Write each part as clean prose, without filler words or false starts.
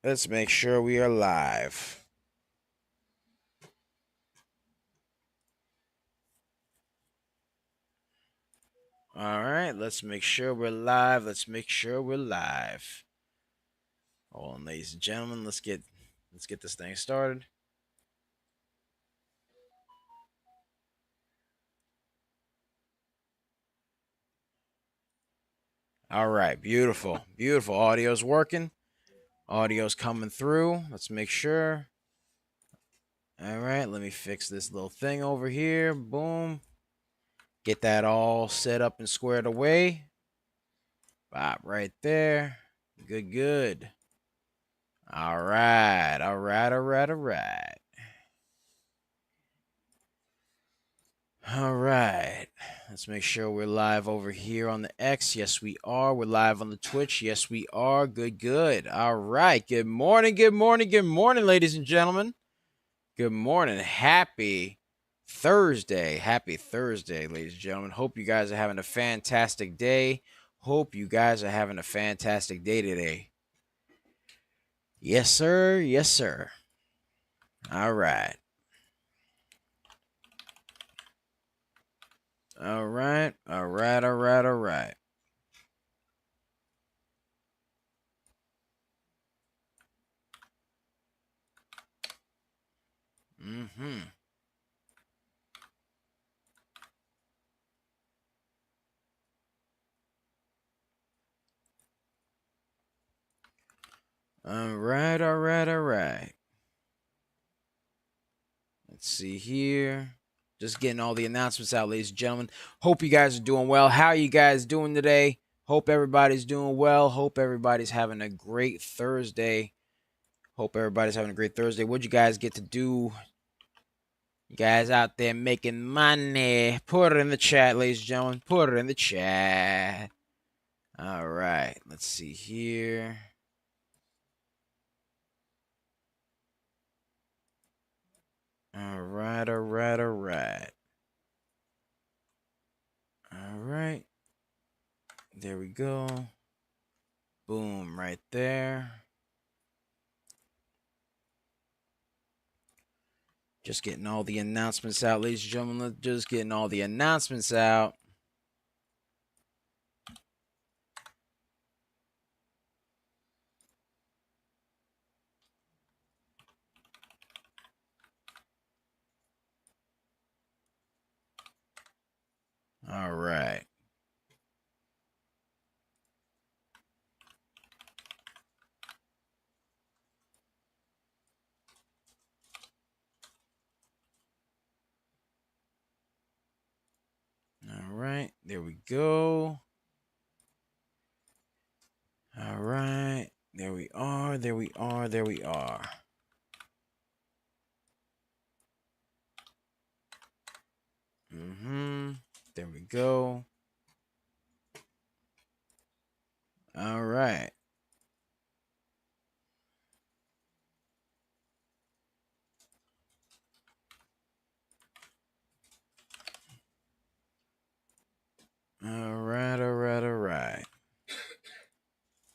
Let's make sure we are live. All right, let's make sure we're live. Let's make sure we're live. Hold on, ladies and gentlemen. Let's get this thing started. All right, beautiful. Beautiful. Audio's working. Audio's coming through. Let's make sure. All right, let me fix this little thing over here. Boom. Get that all set up and squared away. Bop right there. Good, good. All right, all right, all right, all right. All right. Let's make sure we're live over here on the X. Yes, we are. We're live on the Twitch. Yes, we are. Good, good. All right. Good morning, good morning, good morning, ladies and gentlemen. Good morning. Happy Thursday. Happy Thursday, ladies and gentlemen. Hope you guys are having a fantastic day. Hope you guys are having a fantastic day today. Yes, sir. Yes, sir. All right. All right. All right. All right. All right. Mm-hmm. All right, all right, all right. Let's see here. Just getting all the announcements out, ladies and gentlemen. Hope you guys are doing well. How are you guys doing today? Hope everybody's doing well. Hope everybody's having a great Thursday. Hope everybody's having a great Thursday. What'd you guys get to do? You guys out there making money. Put it in the chat, ladies and gentlemen. Put it in the chat. All right. Let's see here. All right, all right, all right. All right. There we go. Boom, right there. Just getting all the announcements out, ladies and gentlemen. Just getting all the announcements out. All right. All right. There we go. All right. There we are. There we are. There we are. There we go. All right. All right. All right. All right.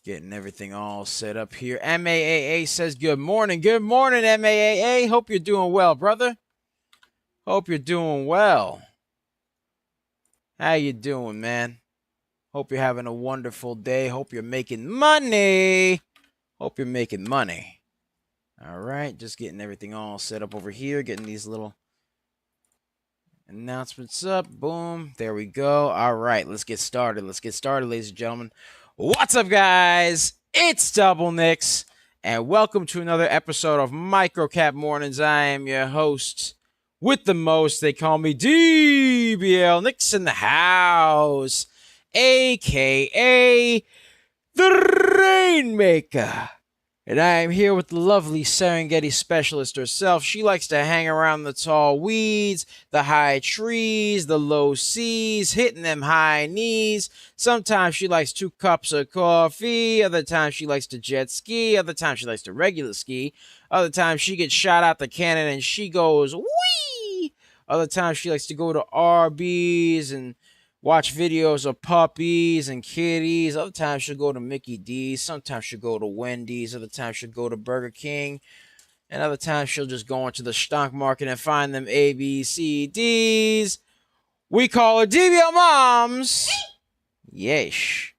Getting everything all set up here. MAAA says good morning. Good morning, MAAA. Hope you're doing well, brother. Hope you're doing well. How you doing, man? Hope you're having a wonderful day. Hope you're making money. Hope you're making money. All right, just getting everything all set up over here. Getting these little announcements up. Boom. There we go. All right, let's get started. Let's get started, ladies and gentlemen. What's up, guys? It's Double Nicks, and welcome to another episode of Microcap Mornings. I am your host with the most. They call me DBL Nicks in the house, a.k.a. the Rainmaker. And I am here with the lovely Serengeti specialist herself. She likes to hang around the tall weeds, the high trees, the low seas, hitting them high knees. Sometimes she likes 2 cups of coffee. Other times she likes to jet ski. Other times she likes to regular ski. Other times she gets shot out the cannon and she goes, whee! Other times she likes to go to Arby's and watch videos of puppies and kitties. Other times she'll go to Mickey D's. Sometimes she'll go to Wendy's. Other times she'll go to Burger King. And other times she'll just go into the stock market and find them A, B, C, D's. We call her DBL Moms. Yeesh.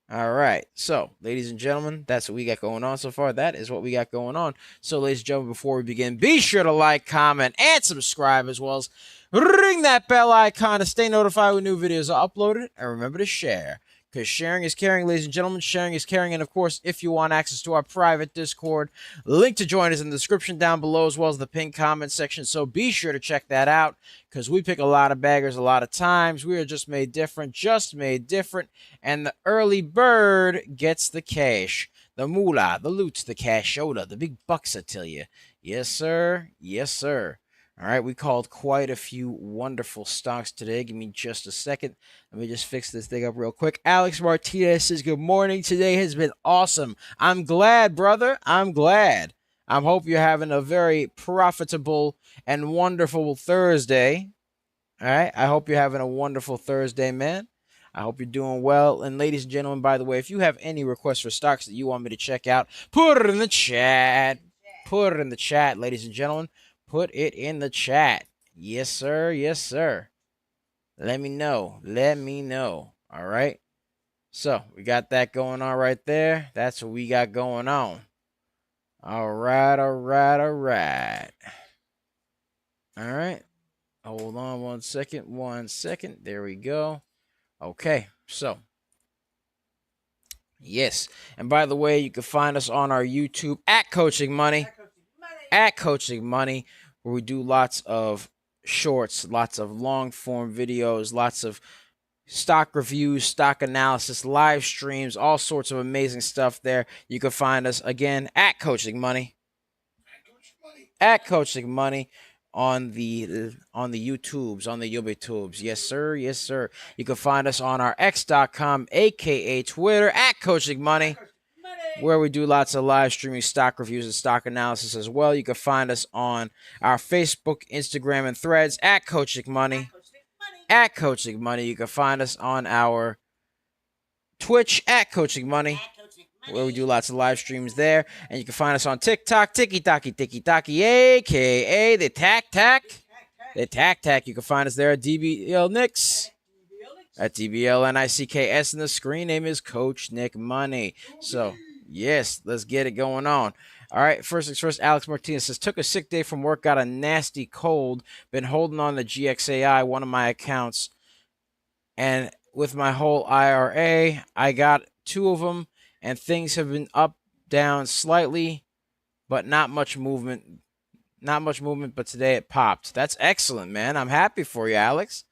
All right. So, ladies and gentlemen, that's what we got going on so far. That is what we got going on. So, ladies and gentlemen, before we begin, be sure to like, comment, and subscribe, as well as ring that bell icon to stay notified when new videos are uploaded. And remember to share, because sharing is caring, ladies and gentlemen. Sharing is caring. And, of course, if you want access to our private Discord, link to join us in the description down below, as well as the pinned comment section. So be sure to check that out, because we pick a lot of baggers a lot of times. We are just made different. And the early bird gets the cash, the moolah, the loot, the cashola, the big bucks, I tell you. Yes, sir. Yes, sir. All right, we called quite a few wonderful stocks today. Give me just a second. Let me just fix this thing up real quick. Alex Martinez says, good morning. Today has been awesome. I'm glad, brother. I'm glad. I hope you're having a very profitable and wonderful Thursday. All right, I hope you're having a wonderful Thursday, man. I hope you're doing well. And ladies and gentlemen, by the way, if you have any requests for stocks that you want me to check out, put it in the chat. Put it in the chat, ladies and gentlemen. Put it in the chat. Yes, sir. Yes, sir. Let me know. Let me know. All right. So we got that going on right there. That's what we got going on. All right. All right. All right. All right. Hold on 1 second. 1 second. There we go. Okay. So, yes. And by the way, you can find us on our YouTube at Coaching Money. At Coaching Money, where we do lots of shorts, lots of long form videos, lots of stock reviews, stock analysis, live streams, all sorts of amazing stuff there. You can find us again at Coaching Money. At Coaching Money on the YouTubes, on the YouTubes. Yes, sir. Yes, sir. You can find us on our X.com, aka Twitter, at Coaching Money, where we do lots of live streaming, stock reviews, and stock analysis as well. You can find us on our Facebook, Instagram, and Threads at Coaching Money. At Coaching Money. You can find us on our Twitch at Coaching Money, where we do lots of live streams there. And you can find us on TikTok, Tiki Taki, aka the Tac Tac. The Tac Tac. You can find us there at DBL Nicks. At DBL NICKS, and the screen name is Coach Nick Money. So, yes, let's get it going on. All right, first things first, Alex Martinez says, took a sick day from work, got a nasty cold, been holding on to GXAI, one of my accounts, and with my whole IRA, I got 2 of them, and things have been up, down slightly, but not much movement. Not much movement, but today it popped. That's excellent, man. I'm happy for you, Alex.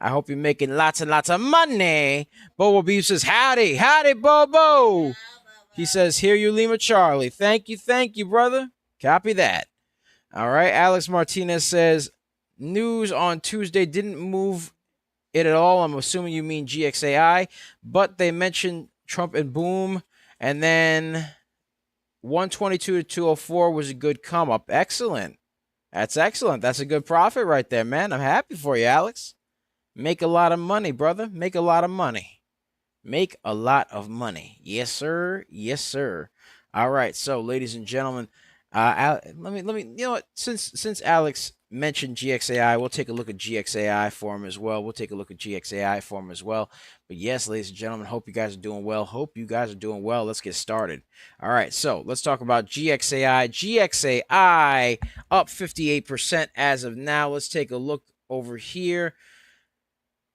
I hope you're making lots and lots of money. Bobo Beef says, howdy, howdy, Bobo. He says, hear you, Lima Charlie. Thank you, brother. Copy that. All right, Alex Martinez says, news on Tuesday didn't move it at all. I'm assuming you mean GXAI, but they mentioned Trump and boom, and then 122 to 204 was a good come up. Excellent. That's excellent. That's a good profit right there, man. I'm happy for you, Alex. Make a lot of money, brother. Make a lot of money. Make a lot of money. Yes, sir. Yes, sir. All right. So, ladies and gentlemen, let me. You know what? Since Alex mentioned GXAI, we'll take a look at GXAI for him as well. But yes, ladies and gentlemen, hope you guys are doing well. Let's get started. All right. So let's talk about GXAI. GXAI up 58% as of now. Let's take a look over here.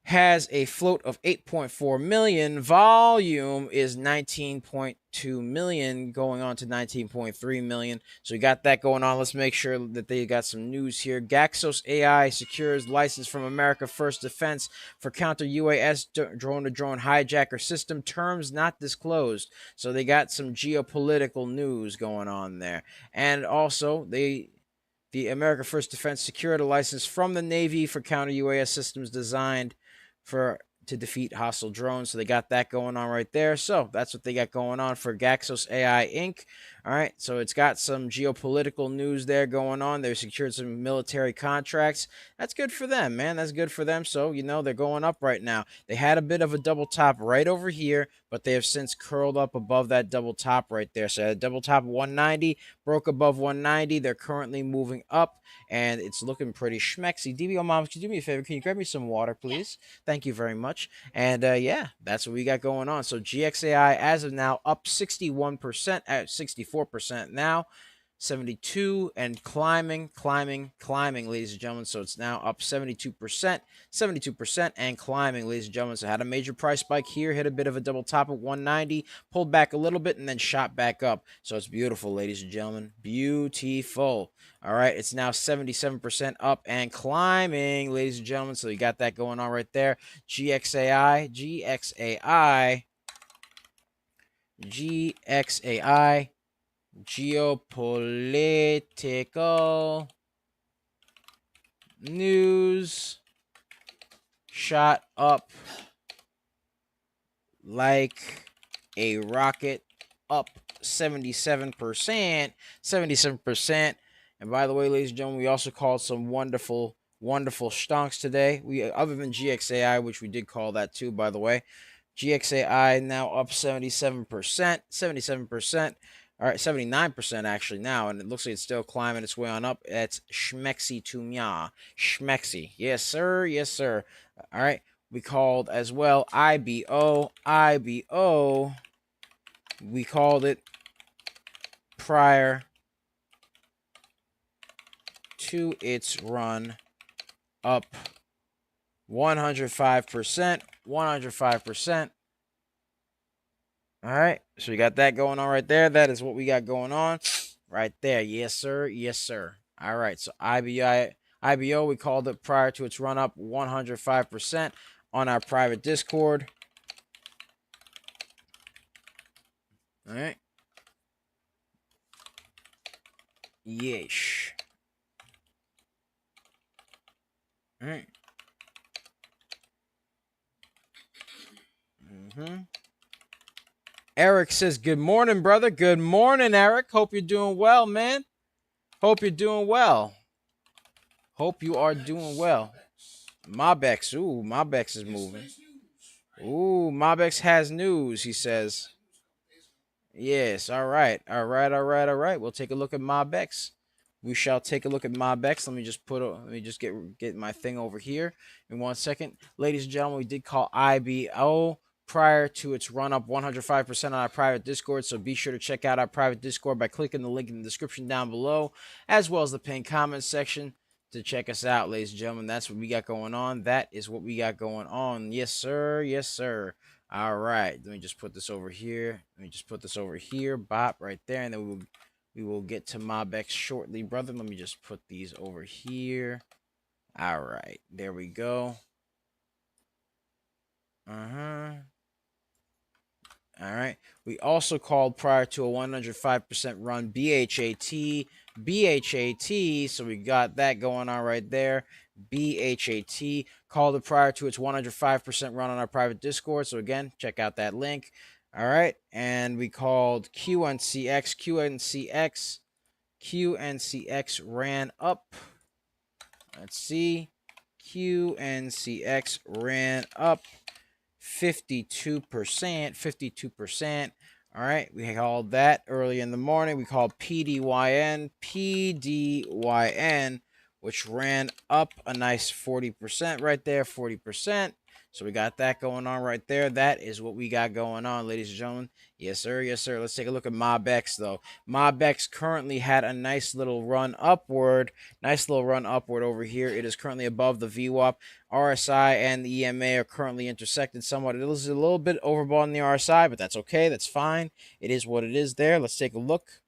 Has a float of 8.4 million. Volume is 19.2 million, going on to 19.3 million. So we got that going on. Let's make sure that they got some news here. Gaxos AI secures license from America First Defense for counter UAS drone-to-drone hijacker system. Terms not disclosed. So they got some geopolitical news going on there. And also, the America First Defense secured a license from the Navy for counter UAS systems designed to defeat hostile drones. So they got that going on right there. So that's what they got going on for Gaxos AI Inc. All right, so it's got some geopolitical news there going on. They've secured some military contracts. That's good for them, man. That's good for them. So, they're going up right now. They had a bit of a double top right over here, but they have since curled up above that double top right there. So, a double top of 190, broke above 190. They're currently moving up, and it's looking pretty schmexy. DBO Moms, could you do me a favor? Can you grab me some water, please? Thank you very much. And yeah, that's what we got going on. So GXAI as of now up 61% at 64% now. 72 and climbing, ladies and gentlemen. So it's now up 72% and climbing, ladies and gentlemen. So had a major price spike here, hit a bit of a double top at 190, pulled back a little bit, and then shot back up. So it's beautiful, ladies and gentlemen. Beautiful. All right, it's now 77% up and climbing, ladies and gentlemen. So you got that going on right there. GXAI, geopolitical news shot up like a rocket, up 77%. And by the way, ladies and gentlemen, we also called some wonderful stonks today. We, other than GXAI, which we did call that too, by the way. GXAI now up 77%. All right, 79% actually now, and it looks like it's still climbing its way on up. It's schmexy to me. Schmexy. Yes, sir. Yes, sir. All right. We called as well IBO. We called it prior to its run up 105%. All right, so we got that going on right there. That is what we got going on right there. Yes, sir. Yes, sir. All right, so IBO, we called it prior to its run up 105% on our private Discord. All right. Yeesh. All right. Eric says, good morning, brother. Good morning, Eric. Hope you're doing well, man. Hope you're doing well. Hope you are doing well. Mobex. Ooh, Mobex is moving. Ooh, Mobex has news, he says. Yes, all right. We'll take a look at Mobex. We shall take a look at Mobex. Let me just get my thing over here in 1 second. Ladies and gentlemen, we did call IBO prior to its run up 105% on our private Discord. So be sure to check out our private Discord by clicking the link in the description down below, as well as the pinned comment section to check us out, ladies and gentlemen. That's what we got going on. That is what we got going on. Yes, sir. Yes, sir. All right. Let me just put this over here. Bop right there. And then we will get to Mobex shortly, brother. Let me just put these over here. All right. There we go. All right. We also called prior to a 105% run BHAT. So we got that going on right there. BHAT. Called it prior to its 105% run on our private Discord. So again, check out that link. All right. And we called QNCX. QNCX ran up. Let's see. QNCX ran up 52%. All right, we called that early in the morning. We called PDYN, which ran up a nice 40% right there, 40%. So we got that going on right there. That is what we got going on, ladies and gentlemen. Yes, sir. Yes, sir. Let's take a look at Mobex, though. Mobex currently had a nice little run upward. Over here. It is currently above the VWAP. RSI and the EMA are currently intersected somewhat. It is a little bit overbought in the RSI, but that's okay. That's fine. It is what it is there. Let's take a look.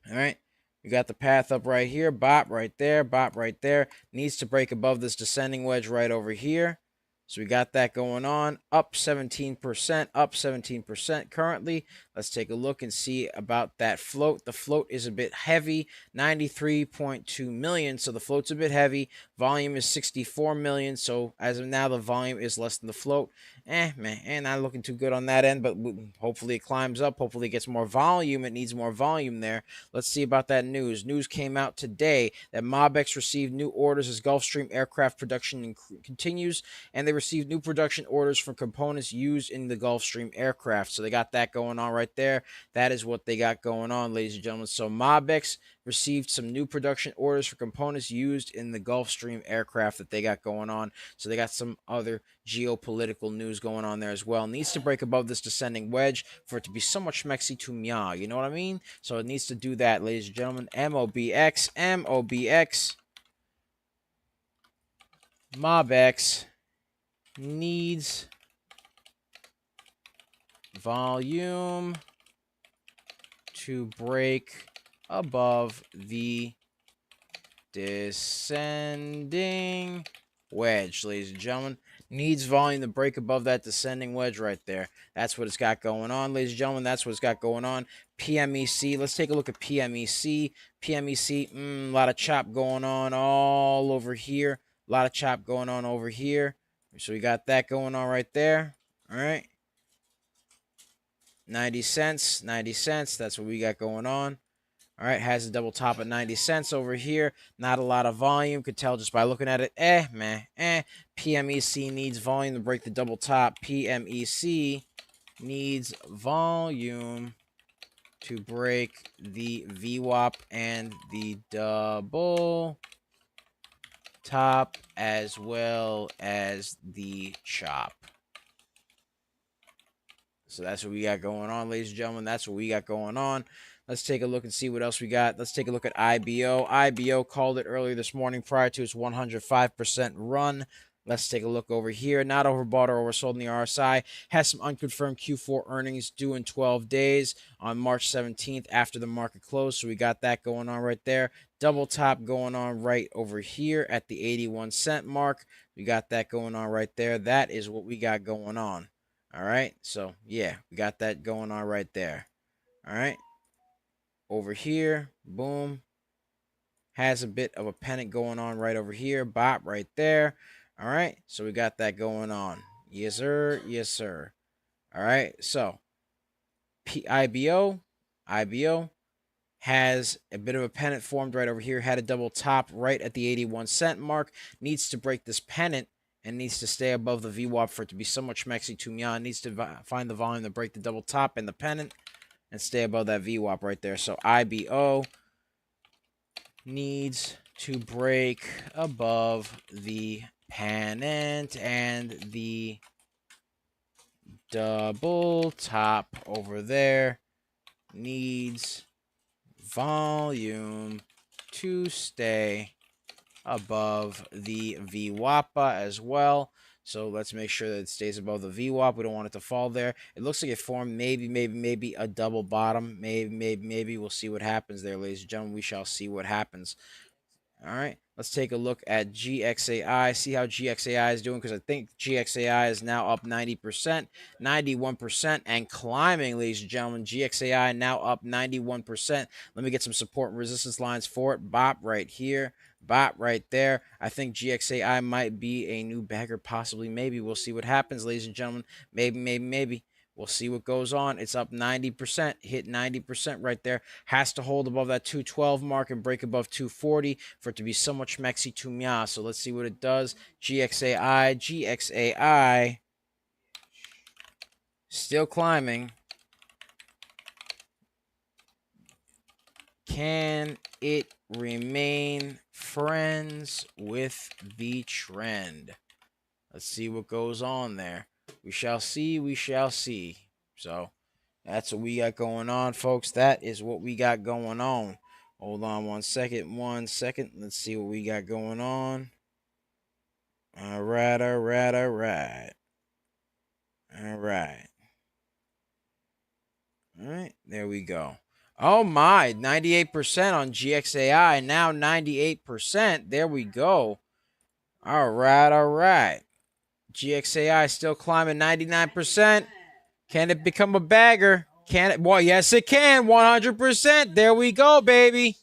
All right. We got the path up right here. Bop right there. Needs to break above this descending wedge right over here. So we got that going on. Up 17%. Currently. Let's take a look and see about that float. The float is a bit heavy, 93.2 million. So the float's a bit heavy. Volume is 64 million. So as of now, the volume is less than the float. Man, not looking too good on that end, but hopefully it climbs up. Hopefully it gets more volume. It needs more volume there. Let's see about that news. News came out today that MOBX received new orders as Gulfstream aircraft production continues, and they received new production orders for components used in the Gulfstream aircraft. So they got that going on right there. That is what they got going on, ladies and gentlemen. So MOBX received some new production orders for components used in the Gulfstream aircraft that they got going on. So they got some other geopolitical news going on there as well. Needs to break above this descending wedge for it to be somewhat schmexy to meow. You know what I mean? So it needs to do that, ladies and gentlemen. MOBX, MOBX needs volume to break above the descending wedge, ladies and gentlemen. Needs volume to break above that descending wedge right there. That's what it's got going on, ladies and gentlemen. That's what it's got going on. PMEC. Let's take a look at PMEC. PMEC, a lot of chop going on all over here. A lot of chop going on over here. So we got that going on right there. All right. 90 cents. 90 cents. That's what we got going on. All right, has a double top at 90 cents over here. Not a lot of volume. Could tell just by looking at it. PMEC needs volume to break the double top. PMEC needs volume to break the VWAP and the double top, as well as the chop. So that's what we got going on, ladies and gentlemen. That's what we got going on. Let's take a look and see what else we got. Let's take a look at IBO. IBO called it earlier this morning prior to its 105% run. Let's take a look over here. Not overbought or oversold in the RSI. Has some unconfirmed Q4 earnings due in 12 days on March 17th after the market closed. So we got that going on right there. Double top going on right over here at the 81-cent mark. We got that going on right there. That is what we got going on. All right. So, yeah, we got that going on right there. All right. Over here, boom, has a bit of a pennant going on right over here, bop right there. All right, so we got that going on. Yes, sir. Yes, sir. All right, so IBO has a bit of a pennant formed right over here, had a double top right at the 81-cent mark, needs to break this pennant and needs to stay above the VWAP for it to be somewhat schmexy to meow. Needs to find the volume to break the double top and the pennant and stay above that VWAP right there. So IBO needs to break above the pennant and the double top over there. Needs volume to stay above the VWAPA as well. So let's make sure that it stays above the VWAP. We don't want it to fall there. It looks like it formed maybe a double bottom. Maybe. We'll see what happens there, ladies and gentlemen. We shall see what happens. All right, let's take a look at GXAI, see how GXAI is doing, because I think GXAI is now up 90%, 91%, and climbing, ladies and gentlemen. GXAI now up 91%. Let me get some support and resistance lines for it. Bop right here. Bop right there. I think GXAI might be a new bagger, possibly, maybe. We'll see what happens, ladies and gentlemen. Maybe. We'll see what goes on. It's up 90%, hit 90% right there. Has to hold above that 212 mark and break above 240 for it to be somewhat schmexy to meow. So let's see what it does. GXAI, still climbing. Can it remain friends with the trend? Let's see what goes on there. We shall see. We shall see. So that's what we got going on, folks. That is what we got going on. Hold on 1 second. 1 second. Let's see what we got going on. All right. All right. There we go. Oh my, 98% on GXAI. Now 98%. There we go. All right. GXAI still climbing 99%. Can it become a bagger? Can it? Well, yes, it can. 100%. There we go, baby.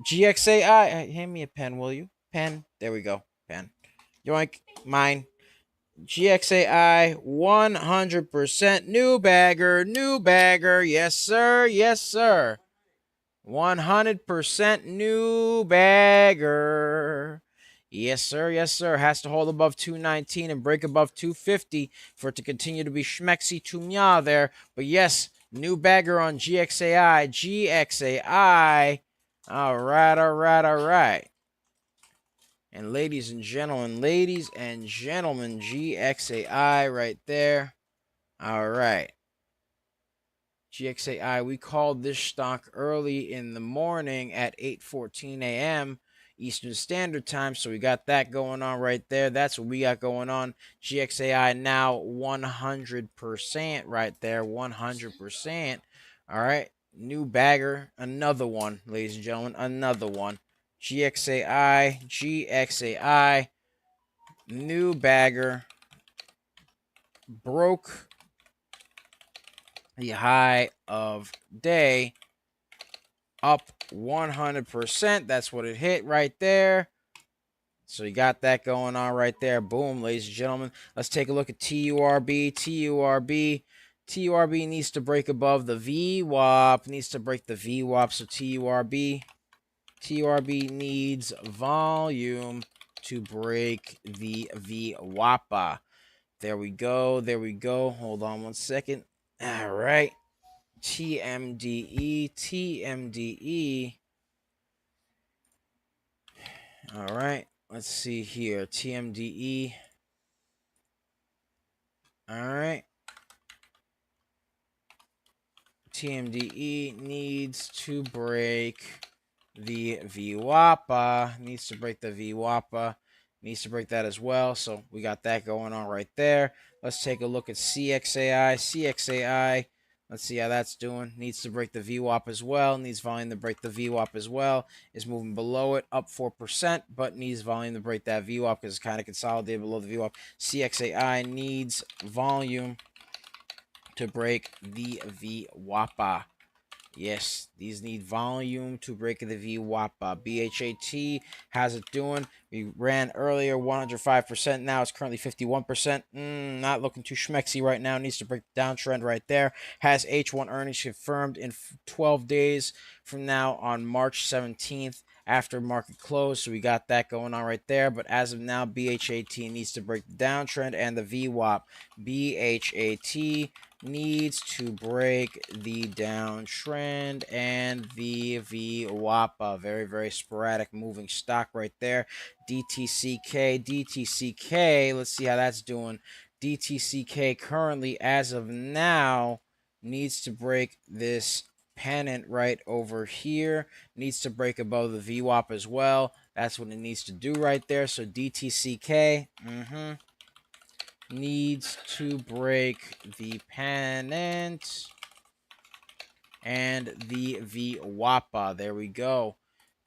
GXAI. Hand me a pen, will you? Pen. There we go. Pen. Yoink. Mine. GXAI. 100% new bagger. New bagger. Yes, sir. Yes, sir. 100% new bagger. Yes, sir. Yes, sir. Has to hold above 219 and break above 250 for it to continue to be schmexy to mya there. But yes, new bagger on GXAI. GXAI. All right, all right, all right. And ladies and gentlemen, GXAI right there. All right. GXAI, we called this stock early in the morning at 8:14 a.m. Eastern Standard Time, so we got that going on right there. That's what we got going on. GXAI now 100% right there, 100%. All right, new bagger, another one, ladies and gentlemen, another one. GXAI, new bagger, broke the high of day, up 100%. That's what it hit right there. So you got that going on right there. Boom, ladies and gentlemen. Let's take a look at TURB. TURB needs to break above the VWAP. Needs to break the VWAP. So TURB needs volume to break the VWAP. There we go. There we go. Hold on one second. All right. TMDE. All right. Let's see here. TMDE. All right. TMDE needs to break the VWAP. Needs to break the VWAP. Needs to break that as well. So we got that going on right there. Let's take a look at CXAI. Let's see how that's doing. Needs to break the VWAP as well. Needs volume to break the VWAP as well. Is moving below it, up 4%, but needs volume to break that VWAP because it's kind of consolidated below the VWAP. CXAI needs volume to break the VWAP. Yes, these need volume to break the VWAP. BHAT, how's it doing? We ran earlier 105%. Now it's currently 51%. Not looking too schmexy right now. Needs to break the downtrend right there. Has H1 earnings confirmed in 12 days from now on March 17th after market close. So we got that going on right there. But as of now, BHAT needs to break the downtrend and the VWAP. BHAT needs to break the downtrend and the VWAP. Very, very sporadic moving stock right there. DTCK, let's see how that's doing. DTCK currently, as of now, needs to break this pennant right over here. Needs to break above the VWAP as well. That's what it needs to do right there. So DTCK, needs to break the pennant and the VWAP. There we go.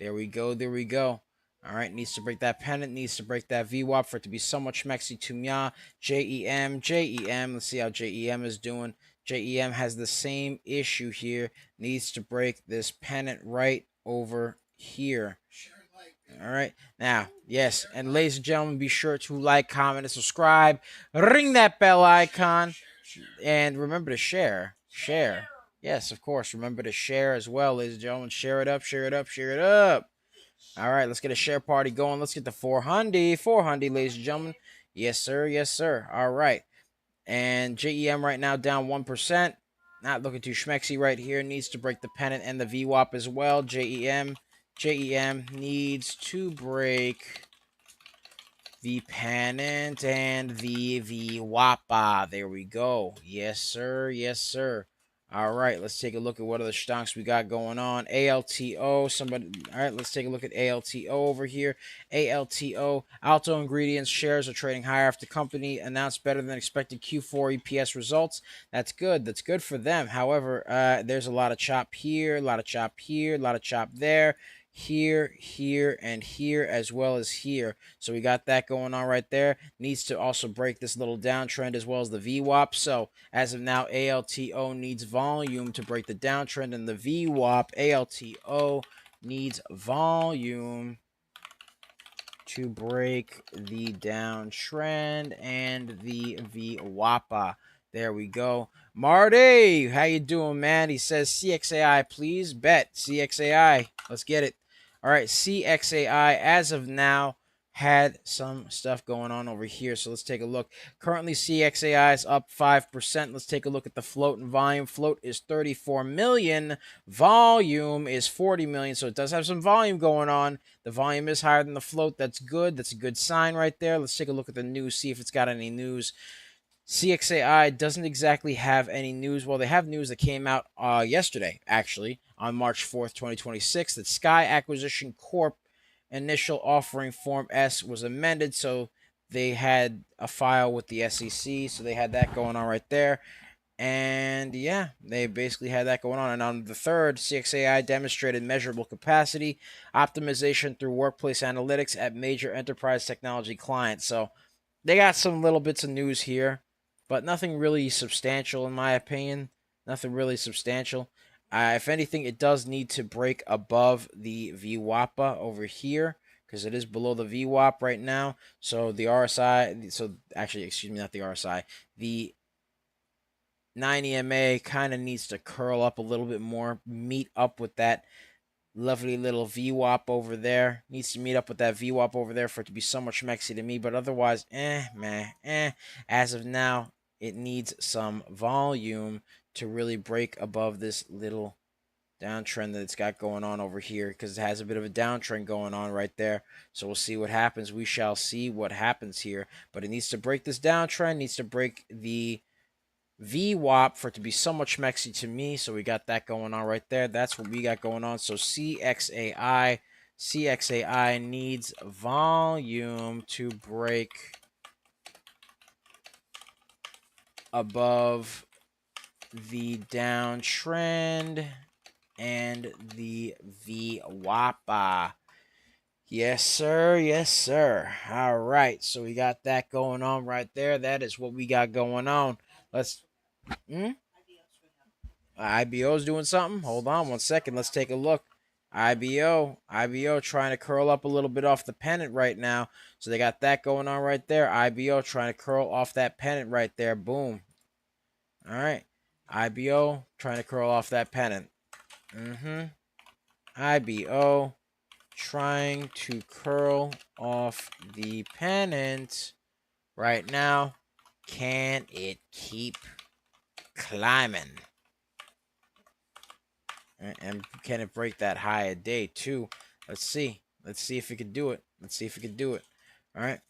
There we go. There we go. All right, needs to break that pennant, needs to break that VWAP for it to be somewhat schmexy to mya. JEM. Let's see how JEM is doing. JEM has the same issue here. Needs to break this pennant right over here. All right. Now, yes, and ladies and gentlemen, be sure to like, comment, and subscribe. Ring that bell icon. And remember to share. Share. Yes, of course. Remember to share as well, ladies and gentlemen. Share it up, share it up, share it up. All right, let's get a share party going. Let's get the 400, ladies and gentlemen. Yes, sir. Yes, sir. All right. And JEM right now down 1%. Not looking too schmexy right here. Needs to break the pennant and the VWAP as well. JEM needs to break the pennant and the VWAP. There we go. Yes, sir. Yes, sir. All right, let's take a look at what other stocks we got going on. ALTO, somebody. All right, let's take a look at ALTO over here. ALTO, Alto Ingredients shares are trading higher after the company announced better than expected Q4 EPS results. That's good. That's good for them. However, there's a lot of chop here, a lot of chop here, a lot of chop there. here, here, and here, as well as here. So we got that going on right there. Needs to also break this little downtrend as well as the VWAP. So as of now, ALTO needs volume to break the downtrend, and the VWAP, ALTO needs volume to break the downtrend, and the VWAPA. There we go. Marty, how you doing, man? He says CXAI, please. Bet. CXAI. Let's get it. All right, CXAI, as of now, had some stuff going on over here. So let's take a look. Currently, CXAI is up 5%. Let's take a look at the float and volume. Float is 34 million. Volume is 40 million. So it does have some volume going on. The volume is higher than the float. That's good. That's a good sign right there. Let's take a look at the news, see if it's got any news. CXAI doesn't exactly have any news. Well, they have news that came out yesterday, actually, on March 4th, 2026, that Sky Acquisition Corp initial offering Form S was amended. So they had a file with the SEC. So they had that going on right there. And yeah, they basically had that going on. And on the 3rd, CXAI demonstrated measurable capacity optimization through workplace analytics at major enterprise technology clients. So they got some little bits of news here, but nothing really substantial in my opinion. Nothing really substantial. If anything, it does need to break above the VWAPA over here, because it is below the VWAP right now. So the RSI, so actually, excuse me, not the RSI, the 9EMA kind of needs to curl up a little bit more, meet up with that lovely little VWAP over there. Needs to meet up with that VWAP over there for it to be somewhat schmexy to me, but otherwise, meh. As of now, it needs some volume to really break above this little downtrend that it's got going on over here, because it has a bit of a downtrend going on right there. So we'll see what happens. We shall see what happens here, but it needs to break this downtrend, needs to break the VWAP for it to be somewhat schmexy to me. So we got that going on right there. That's what we got going on. So CXAI needs volume to break above the downtrend and the VWAPA. Yes, sir. Yes, sir. All right. So we got that going on right there. That is what we got going on. Let's... IBO's doing something. Hold on one second. Let's take a look. IBO trying to curl up a little bit off the pennant right now. So they got that going on right there. IBO trying to curl off that pennant right there. Boom. All right. IBO trying to curl off that pennant. IBO trying to curl off the pennant right now. Can it keep climbing? And can it break that high a day too? Let's see. Let's see if it could do it. Let's see if it could do it. All right.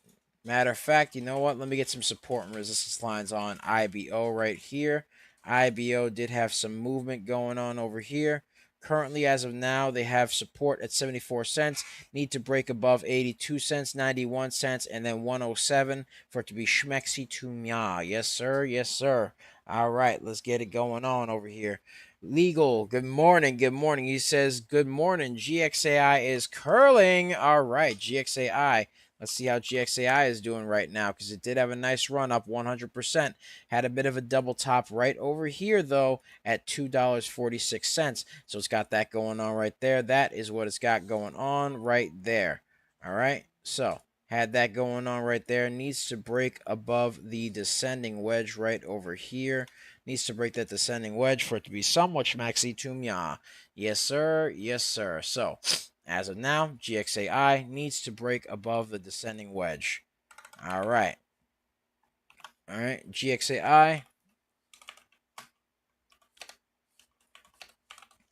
Matter of fact, you know what? Let me get some support and resistance lines on IBO right here. IBO did have some movement going on over here. Currently, as of now, they have support at 74 cents. Need to break above 82 cents, 91 cents, and then 107 for it to be schmexy to mya. Yes, sir. Yes, sir. All right. Let's get it going on over here. Legal, good morning. Good morning. He says, good morning. GXAI is curling. All right, GXAI. Let's see how GXAI is doing right now, because it did have a nice run up 100%. Had a bit of a double top right over here, though, at $2.46. So it's got that going on right there. That is what it's got going on right there. All right, so had that going on right there. Needs to break above the descending wedge right over here. Needs to break that descending wedge for it to be somewhat schmaxy to mya. Yes, sir. Yes, sir. So, as of now, GXAI needs to break above the descending wedge. All right. All right. GXAI.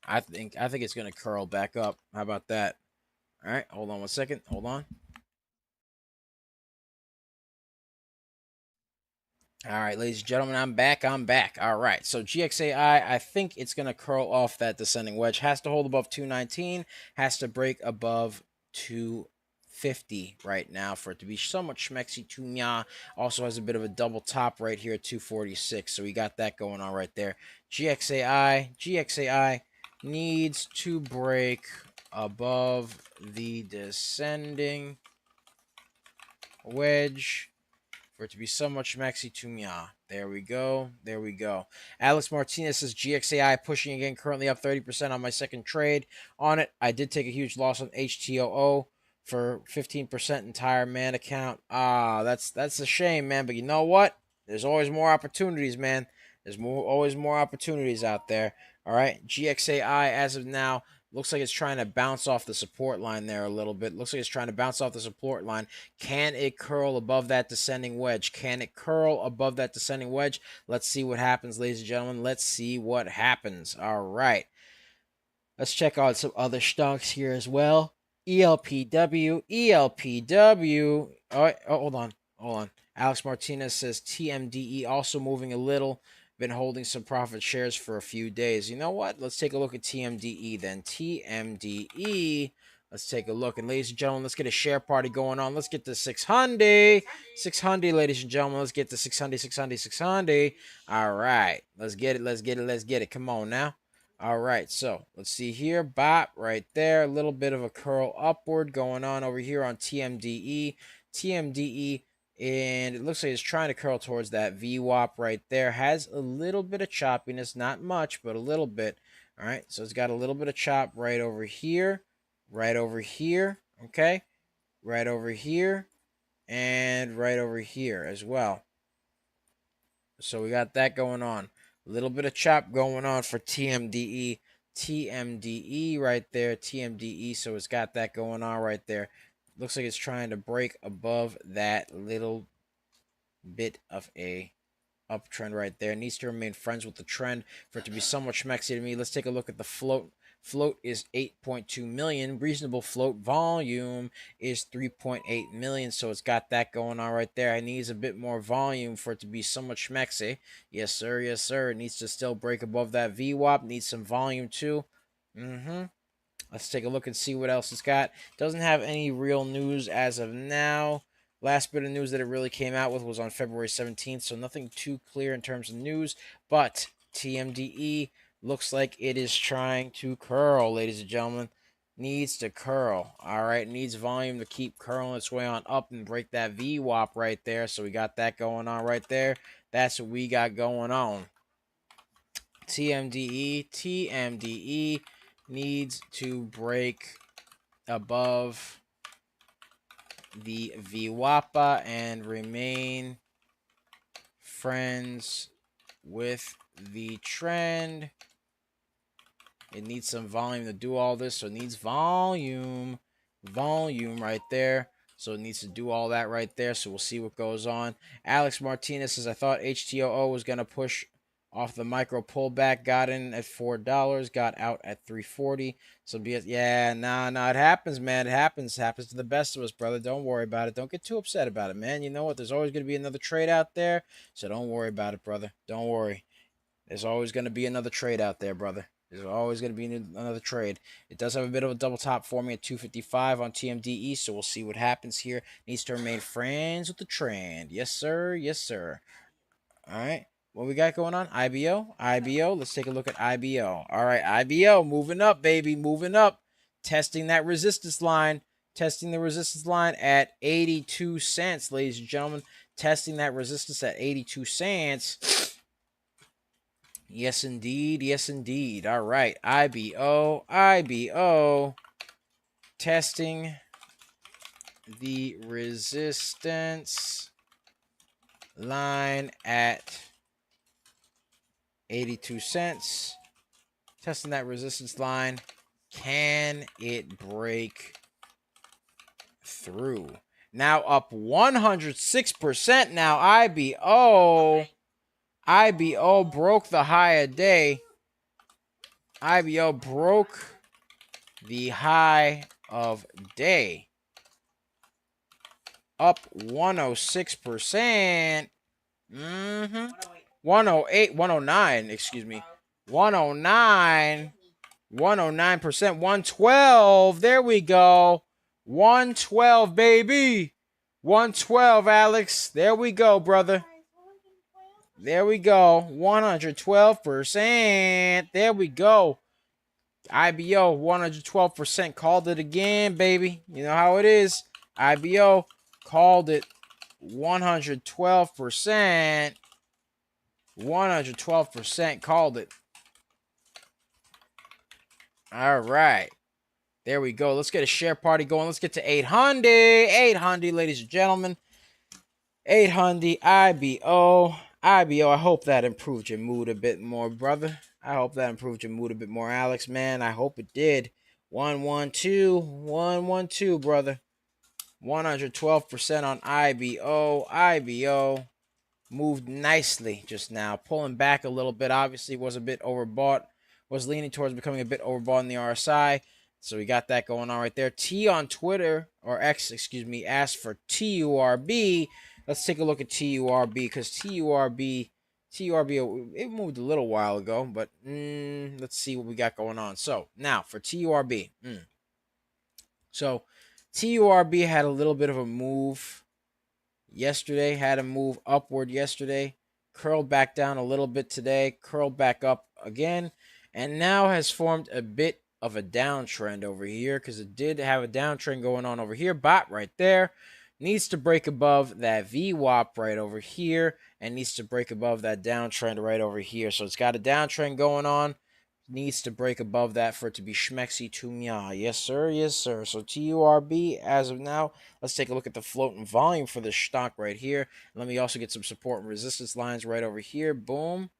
I think it's going to curl back up. How about that? All right. Hold on one second. Hold on. All right, ladies and gentlemen, I'm back. All right, so GXAI, I think it's going to curl off that descending wedge. Has to hold above 219, has to break above 250 right now for it to be somewhat schmexy to mya. Also has a bit of a double top right here at 246, so we got that going on right there. GXAI needs to break above the descending wedge for it to be so much maxi to me. There we go. There we go. Alex Martinez says GXAI pushing again, currently up 30% on my second trade on it. I did take a huge loss on HTOO for 15% entire man account. That's a shame, man. But you know what? There's always more opportunities, man. There's always more opportunities out there. All right. GXAI as of now looks like it's trying to bounce off the support line there a little bit. Looks like it's trying to bounce off the support line. Can it curl above that descending wedge? Can it curl above that descending wedge? Let's see what happens, ladies and gentlemen. Let's see what happens. All right. Let's check out some other stocks here as well. ELPW. Oh, hold on. Alex Martinez says TMDE also moving a little. Been holding some profit shares for a few days. You know what? Let's take a look at TMDE then. TMDE. Let's take a look. And ladies and gentlemen, let's get a share party going on. Let's get to 600. 600, ladies and gentlemen. Let's get to 600. All right. Let's get it. Come on now. All right, so let's see here. BOT right there. A little bit of a curl upward going on over here on TMDE. TMDE, and it looks like it's trying to curl towards that VWAP right there. Has a little bit of choppiness, not much, but a little bit. All right, so it's got a little bit of chop right over here, okay? Right over here, and right over here as well. So we got that going on. A little bit of chop going on for TMDE. TMDE right there. TMDE. So it's got that going on right there. Looks like it's trying to break above that little bit of a uptrend right there. It needs to remain friends with the trend for it to be somewhat schmexy to me. Let's take a look at the float. Float is 8.2 million. Reasonable float volume is 3.8 million. So it's got that going on right there. It needs a bit more volume for it to be somewhat schmexy. Yes, sir. Yes, sir. It needs to still break above that VWAP. Needs some volume too. Let's take a look and see what else it's got. Doesn't have any real news as of now. Last bit of news that it really came out with was on February 17th, so nothing too clear in terms of news. But TMDE looks like it is trying to curl, ladies and gentlemen. Needs to curl. All right, needs volume to keep curling its way on up and break that VWAP right there. So we got that going on right there. That's what we got going on. TMDE needs to break above the VWAPA and remain friends with the trend. It needs some volume to do all this, so it needs volume right there. So it needs to do all that right there, so we'll see what goes on. Alex Martinez says, I thought HTOO was going to push off the micro pullback, got in at $4, got out at $3.40. So yeah, nah, it happens, man. It happens to the best of us, brother. Don't worry about it. Don't get too upset about it, man. You know what? There's always going to be another trade out there, so don't worry about it, brother. Don't worry. There's always going to be another trade out there, brother. There's always going to be another trade. It does have a bit of a double top for me at 255 on TMDE, so we'll see what happens here. Needs to remain friends with the trend. Yes, sir. Yes, sir. All right. What we got going on? IBO. Let's take a look at IBO. All right, IBO moving up, baby, moving up. Testing that resistance line. Testing the resistance line at 82 cents, ladies and gentlemen. Testing that resistance at 82 cents. Yes, indeed. Yes, indeed. All right, IBO. Testing the resistance line at 82 cents. Testing that resistance line. Can it break through? Now up 106% now. IBO broke the high of day. IBO broke the high of day. Up 106%. 109, excuse me. 109%, 112. There we go. 112, baby. 112, Alex. There we go, brother. There we go. 112%. There we go. IBO 112% called it again, baby. You know how it is. IBO called it 112%. 112% called it. All right. There we go. Let's get a share party going. Let's get to 800. 800, ladies and gentlemen. 800 IBO. IBO, I hope that improved your mood a bit more, brother. I hope that improved your mood a bit more, Alex, man. I hope it did. 112. 112, brother. 112% on IBO. IBO moved nicely just now, pulling back a little bit. Obviously, was a bit overbought, was leaning towards becoming a bit overbought in the RSI. So we got that going on right there. T on Twitter, or X, excuse me, asked for TURB. Let's take a look at TURB, because TURB, it moved a little while ago, but let's see what we got going on. So now for TURB. So TURB had a little bit of a move yesterday, had a move upward yesterday, curled back down a little bit today, curled back up again, and now has formed a bit of a downtrend over here, because it did have a downtrend going on over here. Bot right there needs to break above that VWAP right over here, and needs to break above that downtrend right over here. So it's got a downtrend going on, needs to break above that for it to be schmexy to me. Yes, sir. Yes, sir. So TURB, as of now, let's take a look at the float and volume for this stock right here. Let me also get some support and resistance lines right over here. Boom.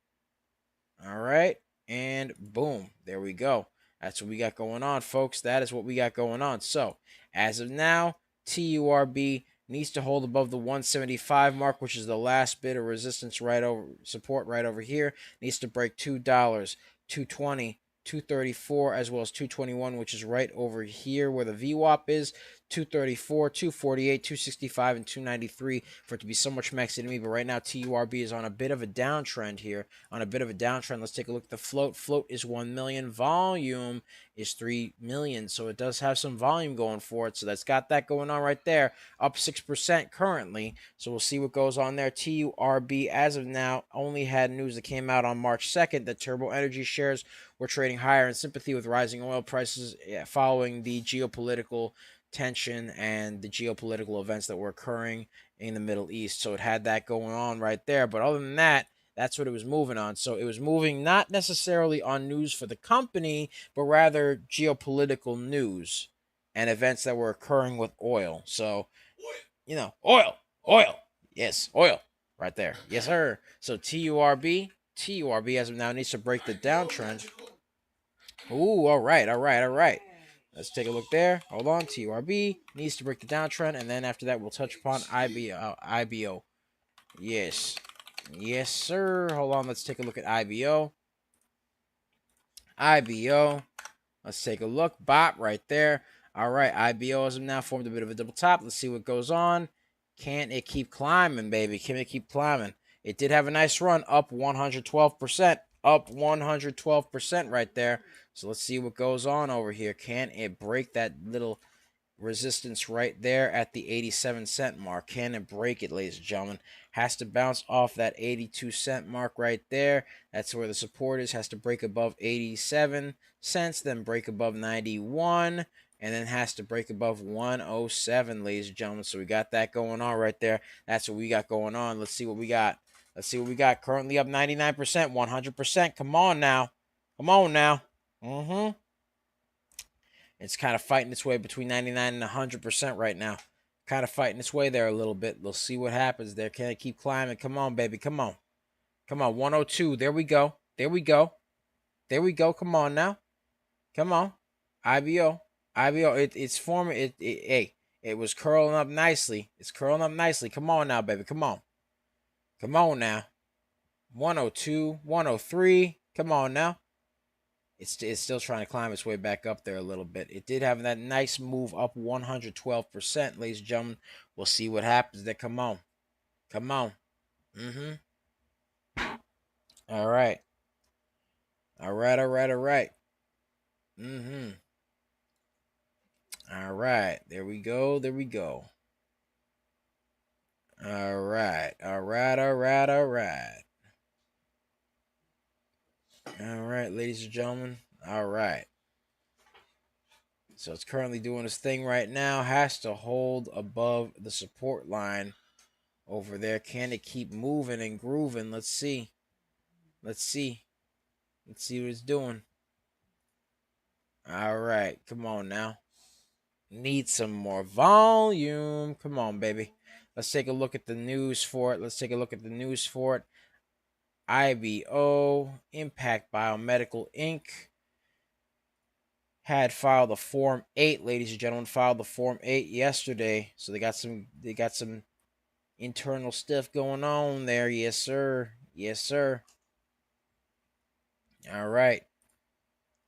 All right. And boom. There we go. That's what we got going on, folks. That is what we got going on. So, as of now, TURB needs to hold above the 175 mark, which is the last bit of resistance right over, support right over here. Needs to break $2, 220, 234, as well as 221, which is right over here where the VWAP is. 234, 248, 265, and 293 for it to be so much maxi to me. But right now, TURB is on a bit of a downtrend here. On a bit of a downtrend. Let's take a look at the float. Float is 1 million. Volume is 3 million. So it does have some volume going for it. So that's got that going on right there. Up 6% currently. So we'll see what goes on there. TURB, as of now, only had news that came out on March 2nd that Turbo Energy shares were trading higher in sympathy with rising oil prices following the geopolitical tension and the geopolitical events that were occurring in the Middle East. So it had that going on right there. But other than that, that's what it was moving on. So it was moving not necessarily on news for the company, but rather geopolitical news and events that were occurring with oil. So, you know, oil. Yes, oil right there. Yes, sir. So TURB as of now needs to break the downtrend. Ooh, all right. Let's take a look there. Hold on. TURB needs to break the downtrend, and then after that, we'll touch upon IBO. Yes. Yes, sir. Hold on. Let's take a look at IBO. Let's take a look. Bot right there. All right. IBO has now formed a bit of a double top. Let's see what goes on. Can it keep climbing, baby? Can it keep climbing? It did have a nice run, up 112%. Up 112% right there. So let's see what goes on over here. Can it break that little resistance right there at the 87-cent mark? Can it break it, ladies and gentlemen? Has to bounce off that 82-cent mark right there. That's where the support is. Has to break above 87 cents, then break above 91, and then has to break above 107, ladies and gentlemen. So we got that going on right there. That's what we got going on. Let's see what we got. Currently up 99%, 100%. Come on now. It's kind of fighting its way between 99 and 100% right now. Kind of fighting its way there a little bit. We'll see what happens there. Can it keep climbing? Come on, baby. Come on. 102. There we go. Come on now. Come on. IBO. It's forming. Hey, it was curling up nicely. It's curling up nicely. Come on now, baby. Come on now. 102, 103. Come on now. It's still trying to climb its way back up there a little bit. It did have that nice move up 112%, ladies and gentlemen. We'll see what happens there. Come on. All right. All right. All right. There we go. All right. All right, ladies and gentlemen. All right. So it's currently doing its thing right now. Has to hold above the support line over there. Can it keep moving and grooving? Let's see. Let's see. Let's see what it's doing. All right. Come on now. Need some more volume. Come on, baby. Let's take a look at the news for it. Let's take a look at the news for it. IBO, Impact Biomedical Inc. had filed a Form 8, ladies and gentlemen, filed the Form 8 yesterday. So they got some internal stuff going on there. Yes, sir. Yes, sir. All right.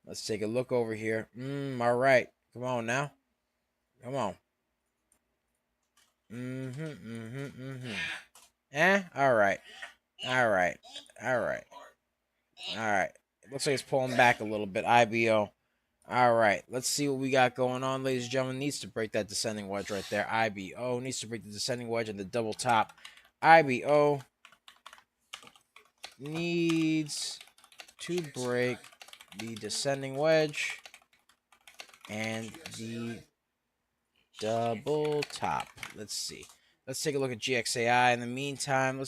Let's take a look over here. All right. Come on now. Come on. All right. All right. All right. All right. Looks like it's pulling back a little bit. IBO. All right. Let's see what we got going on, ladies and gentlemen. Needs to break that descending wedge right there. IBO needs to break the descending wedge and the double top. IBO needs to break the descending wedge and the double top. Let's see. Let's take a look at GXAI in the meantime.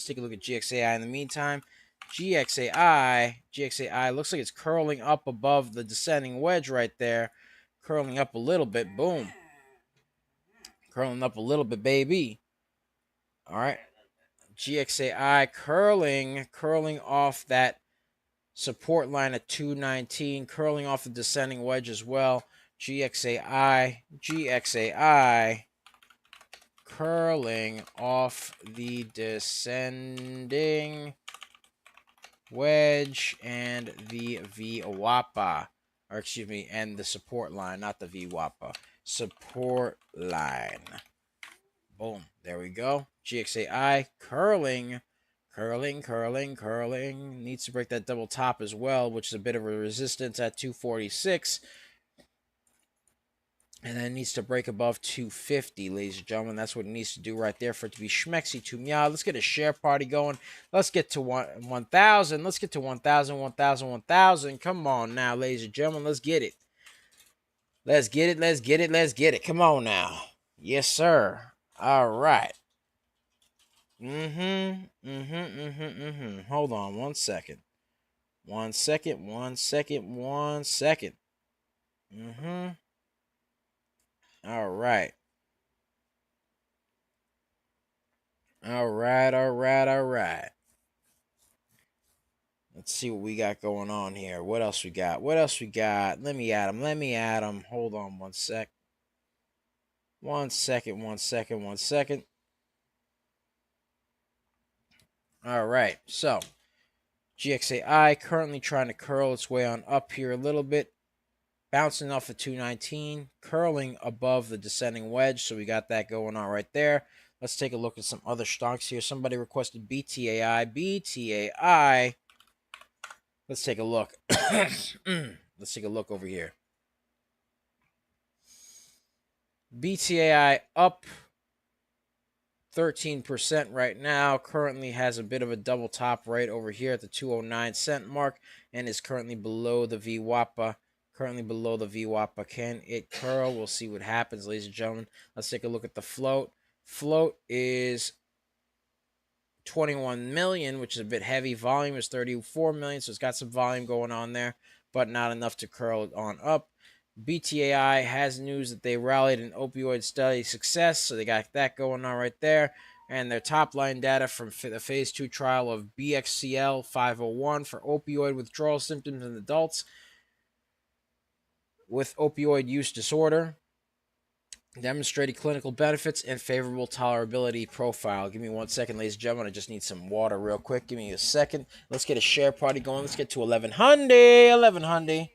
GXAI looks like it's curling up above the descending wedge right there. Curling up a little bit. Boom. Curling up a little bit, baby. All right. GXAI curling off that support line at 219, curling off the descending wedge as well. GXAI curling off the descending wedge and the VWAPA, or excuse me, and the support line, not the VWAPA, support line. Boom, there we go. GXAI curling. Needs to break that double top as well, which is a bit of a resistance at 246. And then it needs to break above 250, ladies and gentlemen. That's what it needs to do right there for it to be schmexy to meow. Let's get a share party going. Let's get to 1,000. Let's get to 1,000, 1,000, 1,000. Come on now, ladies and gentlemen. Let's get it. Let's get it. Let's get it. Let's get it. Come on now. Yes, sir. All right. Hold on 1 second. 1 second. 1 second. 1 second. All right. All right. Let's see what we got going on here. What else we got? Let me add them. Hold on 1 sec. 1 second. All right. So, GXAI currently trying to curl its way on up here a little bit. Bouncing off of 219, curling above the descending wedge. So we got that going on right there. Let's take a look at some other stocks here. Somebody requested BTAI. Let's take a look. Let's take a look over here. BTAI up 13% right now. Currently has a bit of a double top right over here at the 209 cent mark and is currently below the VWAPA. Can it curl? We'll see what happens, ladies and gentlemen. Let's take a look at the float. Float is 21 million, which is a bit heavy. Volume is 34 million, so it's got some volume going on there, but not enough to curl it on up. BTAI has news that they rallied an opioid study success, so they got that going on right there. And their top-line data from the Phase 2 trial of BXCL 501 for opioid withdrawal symptoms in adults with opioid use disorder demonstrated clinical benefits and favorable tolerability profile. Give me 1 second, ladies and gentlemen. I just need some water real quick. Give me a second. Let's get a share party going. Let's get to 1,100.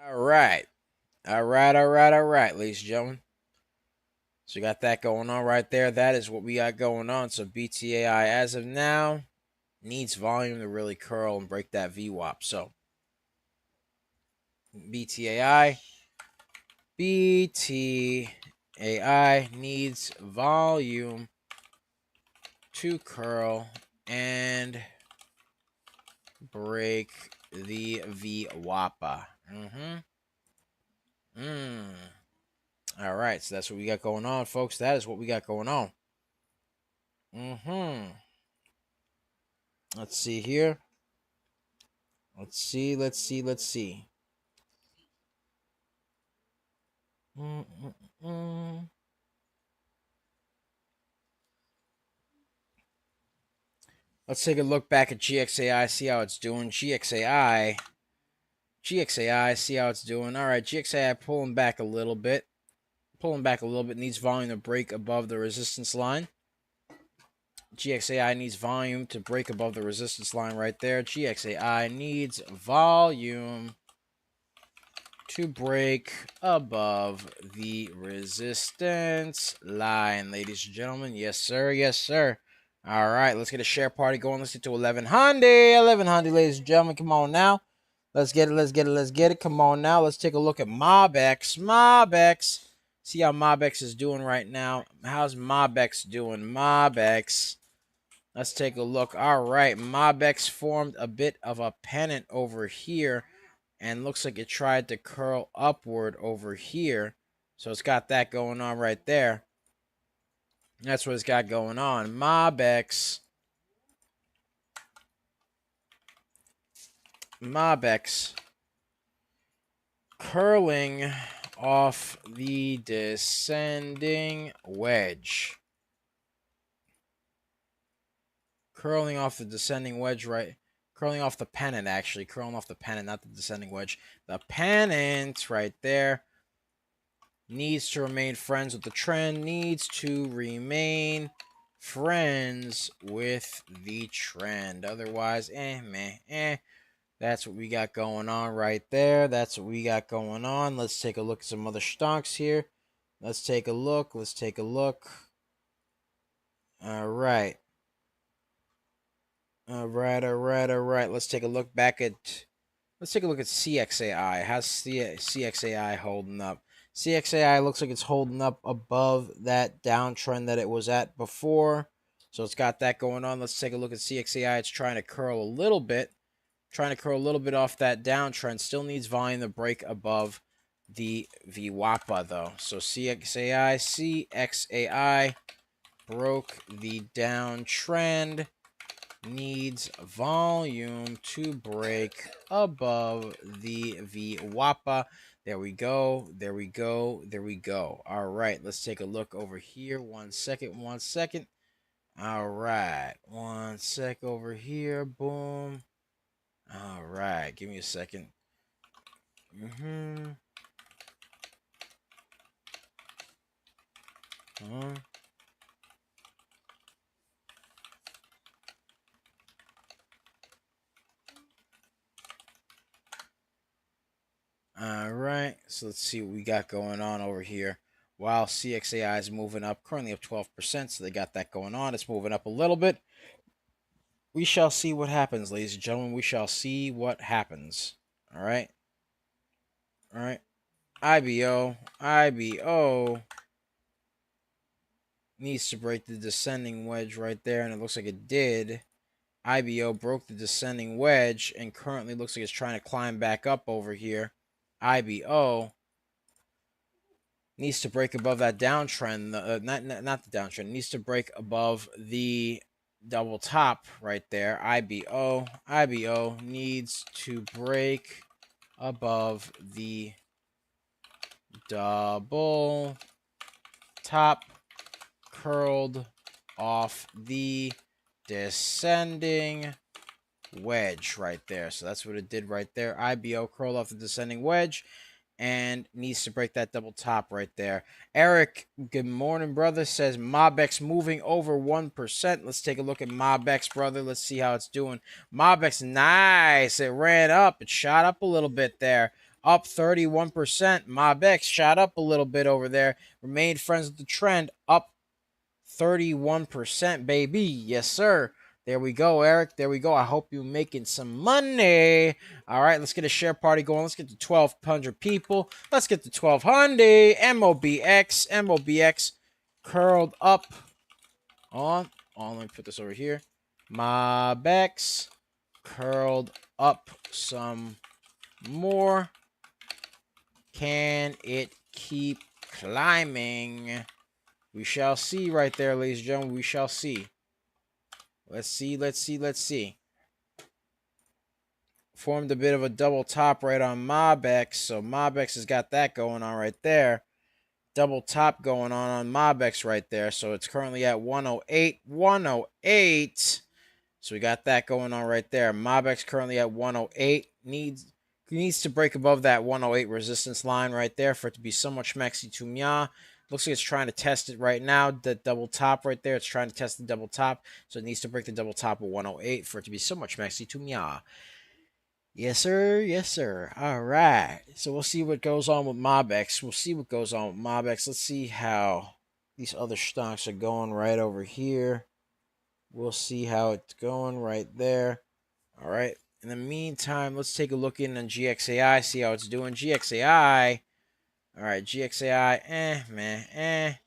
All right, ladies and gentlemen. So we got that going on right there. That is what we got going on. So BTAI, as of now, needs volume to really curl and break that VWAP. So BTAI. AI needs volume to curl and break the VWAPA. All right, so that's what we got going on, folks. That is what we got going on. Let's see here. Let's see. Let's take a look back at GXAI, see how it's doing. GXAI, see how it's doing. All right, GXAI pulling back a little bit. Needs volume to break above the resistance line. GXAI needs volume to break above the resistance line right there. GXAI needs volume to break above the resistance line, ladies and gentlemen. Yes, sir. Yes, sir. All right, let's get a share party going. Let's get to 1100. 1100, ladies and gentlemen. Come on now. Let's get it. Come on now. Let's take a look at MobX. See how MobX is doing right now. How's MobX doing? MobX. Let's take a look. All right, MobX formed a bit of a pennant over here, and looks like it tried to curl upward over here. So it's got that going on right there. That's what it's got going on. MobX curling off the descending wedge. Curling off the descending wedge, right? Curling off the pennant, actually. Curling off the pennant, not the descending wedge. The pennant right there needs to remain friends with the trend. Needs to remain friends with the trend. Otherwise, that's what we got going on right there. That's what we got going on. Let's take a look at some other stocks here. Let's take a look. All right. Let's take a look back at CXAI. How's CXAI holding up? CXAI looks like it's holding up above that downtrend that it was at before. So it's got that going on. Let's take a look at CXAI. It's trying to curl a little bit. Off that downtrend. Still needs volume to break above the VWAPA though. So CXAI broke the downtrend. Needs volume to break above the VWAPA. There we go. All right, let's take a look over here. One second. All right, 1 sec over here. Boom. All right, give me a second. All right, so let's see what we got going on over here. While CXAI is moving up, currently up 12%, so they got that going on. It's moving up a little bit. We shall see what happens, ladies and gentlemen. We shall see what happens. All right. IBO needs to break the descending wedge right there, and it looks like it did. IBO broke the descending wedge and currently looks like it's trying to climb back up over here. IBO needs to break above that downtrend, not the downtrend, needs to break above the double top right there. IBO needs to break above the double top, curled off the descending wedge right there. So that's what it did right there. IBO curled off the descending wedge and needs to break that double top right there. Eric, good morning, brother, says MobX moving over 1%. Let's take a look at MobX, brother. Let's see how it's doing. MobX, nice. It ran up. It shot up a little bit there. Up 31%. MobX shot up a little bit over there. Remained friends with the trend. Up 31%, baby. Yes, sir. There we go, Eric. There we go. I hope you're making some money. All right, let's get a share party going. Let's get to 1,200 people. Let's get to 1,200. MOBX, MOBX, curled up on. Let me put this over here. MOBX, curled up some more. Can it keep climbing? We shall see right there, ladies and gentlemen. We shall see. Let's see, let's see, let's see. Formed a bit of a double top right on MOBX. So MOBX has got that going on right there. Double top going on MOBX right there. So it's currently at 108. 108. So we got that going on right there. MOBX currently at 108. Needs to break above that 108 resistance line right there for it to be somewhat schmexy to Mya. Looks like it's trying to test it right now. The double top right there. It's trying to test the double top. So it needs to break the double top of 108 for it to be somewhat schmexy to Mya. Yes, sir. Yes, sir. All right. So we'll see what goes on with MOBX. We'll see what goes on with MOBX. Let's see how these other stocks are going right over here. We'll see how it's going right there. All right. In the meantime, let's take a look in on GXAI, see how it's doing. GXAI. All right, GXAI,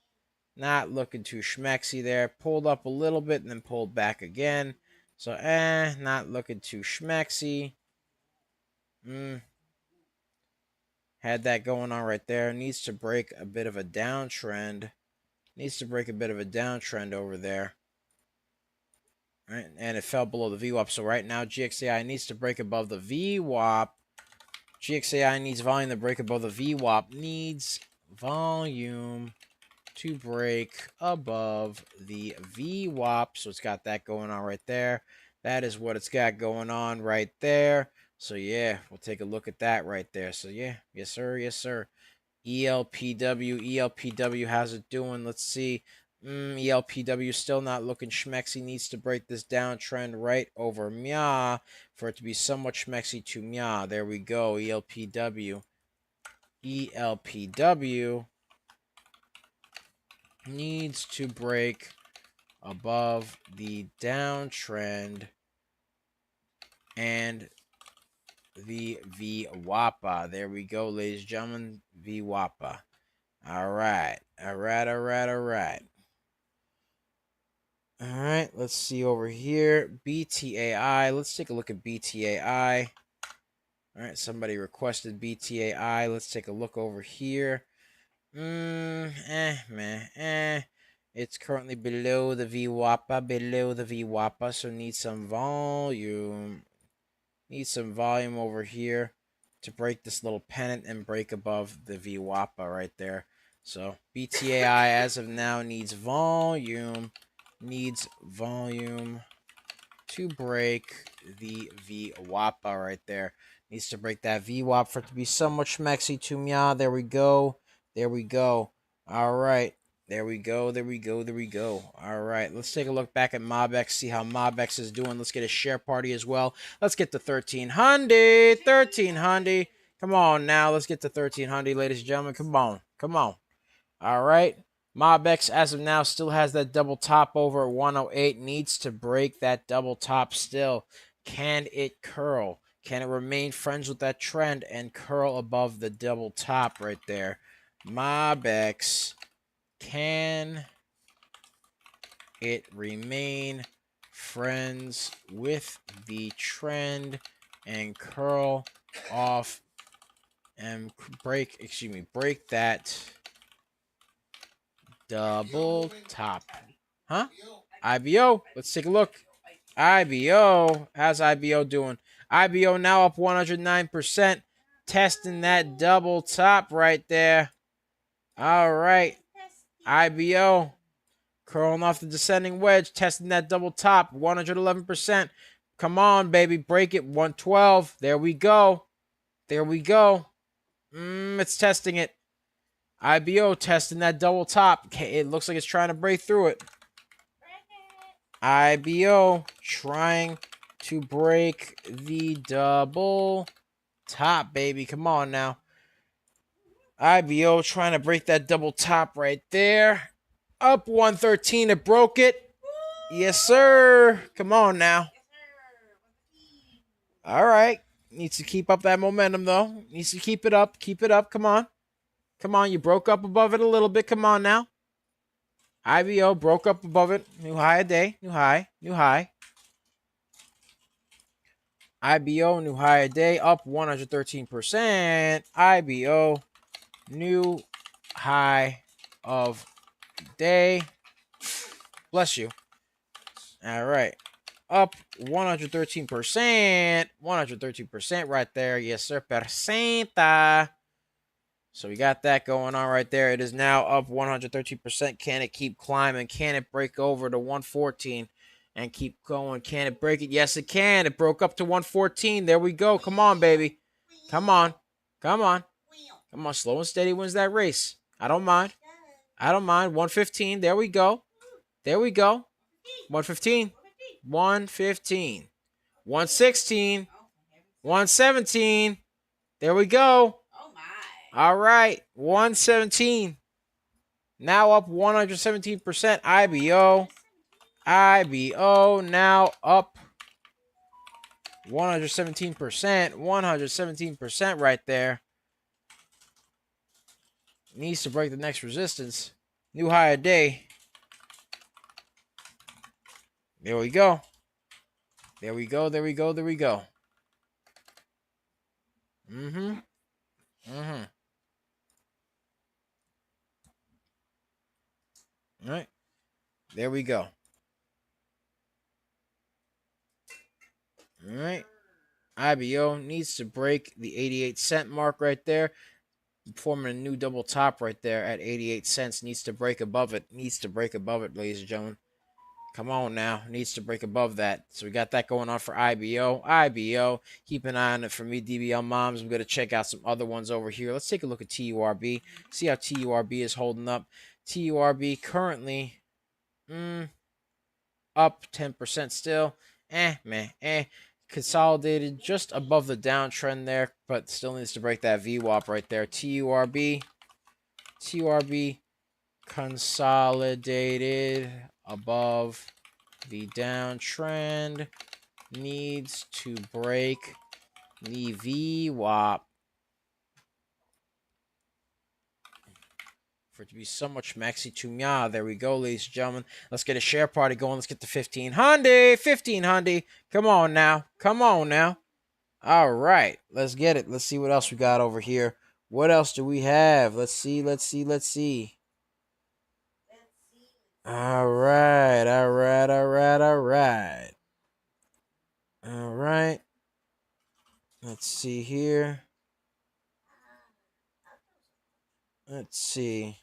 not looking too schmexy there. Pulled up a little bit and then pulled back again. So, not looking too schmexy. Had that going on right there. Needs to break a bit of a downtrend. Needs to break a bit of a downtrend over there. Right, and it fell below the VWAP. So right now, GXAI needs to break above the VWAP. GXAI needs volume to break above the VWAP. Needs volume to break above the VWAP. So it's got that going on right there. That is what it's got going on right there. So yeah, we'll take a look at that right there. So yeah, yes sir, yes sir. ELPW, how's it doing? Let's see. ELPW still not looking schmexy. Needs to break this downtrend right over Mya for it to be somewhat schmexy to Mya. There we go. ELPW. ELPW needs to break above the downtrend and the VWAPA. There we go, ladies and gentlemen. VWAPA. All right. All right. All right, let's see over here. BTAI. Let's take a look at BTAI. All right, somebody requested BTAI. Let's take a look over here. It's currently below the VWAPA, so needs some volume. Needs some volume over here to break this little pennant and break above the VWAPA right there. So BTAI as of now needs volume. Needs volume to break the VWAPA right there. Needs to break that VWAP for it to be somewhat schmexy to Mya. There we go. There we go. All right. There we go. There we go. There we go. All right. Let's take a look back at MOBX, see how MOBX is doing. Let's get a share party as well. Let's get to 1,300. 1,300. Come on now. Let's get to 1,300, ladies and gentlemen. Come on. Come on. All right. MOBX, as of now, still has that double top over 108. Needs to break that double top still. Can it curl? Can it remain friends with that trend and curl above the double top right there? MOBX, can it remain friends with the trend and curl off and break that double top? Huh? IBO. Let's take a look. IBO. How's IBO doing? IBO now up 109%. Testing that double top right there. All right. IBO. Curling off the descending wedge. Testing that double top. 111%. Come on, baby. Break it. 112. There we go. There we go. It's testing it. IBO testing that double top. It looks like it's trying to break through it. IBO trying to break the double top, baby. Come on now. IBO trying to break that double top right there. Up 113. It broke it. Yes, sir. Come on now. All right. Needs to keep up that momentum, though. Needs to keep it up. Keep it up. Come on. Come on. You broke up above it a little bit. Come on now. IBO broke up above it. New high a day. New high. New high. IBO, new high a day. Up 113%. IBO, new high of day. Bless you. All right. Up 113%. 113% right there. Yes, sir. Percenta. So we got that going on right there. It is now up 113%. Can it keep climbing? Can it break over to 114 and keep going? Can it break it? Yes, it can. It broke up to 114. There we go. Come on, baby. Come on. Come on. Come on. Slow and steady wins that race. I don't mind. I don't mind. 115. There we go. There we go. 115. 115. 116. 117. There we go. All right. 117. Now up 117%. IBO. IBO now up 117%. 117% right there. Needs to break the next resistance. New high a day. There we go. There we go. There we go. There we go. Mm-hmm. Mm-hmm. All right. There we go. All right. IBO needs to break the 88-cent mark right there. Forming a new double top right there at 88 cents. Needs to break above it. Needs to break above it, ladies and gentlemen. Come on now. Needs to break above that. So we got that going on for IBO. IBO. Keep an eye on it for me, DBL moms. I'm going to check out some other ones over here. Let's take a look at TURB. See how TURB is holding up. TURB currently up 10% still. Consolidated just above the downtrend there, but still needs to break that VWAP right there. TURB consolidated above the downtrend, needs to break the VWAP for it to be so much maxi to mya. There we go, ladies and gentlemen. Let's get a share party going. Let's get to 1500. 1500. Come on now. Come on now. All right. Let's get it. Let's see what else we got over here. What else do we have? Let's see. Let's see. Let's see. All right. All right. All right. All right. All right. Let's see here. Let's see.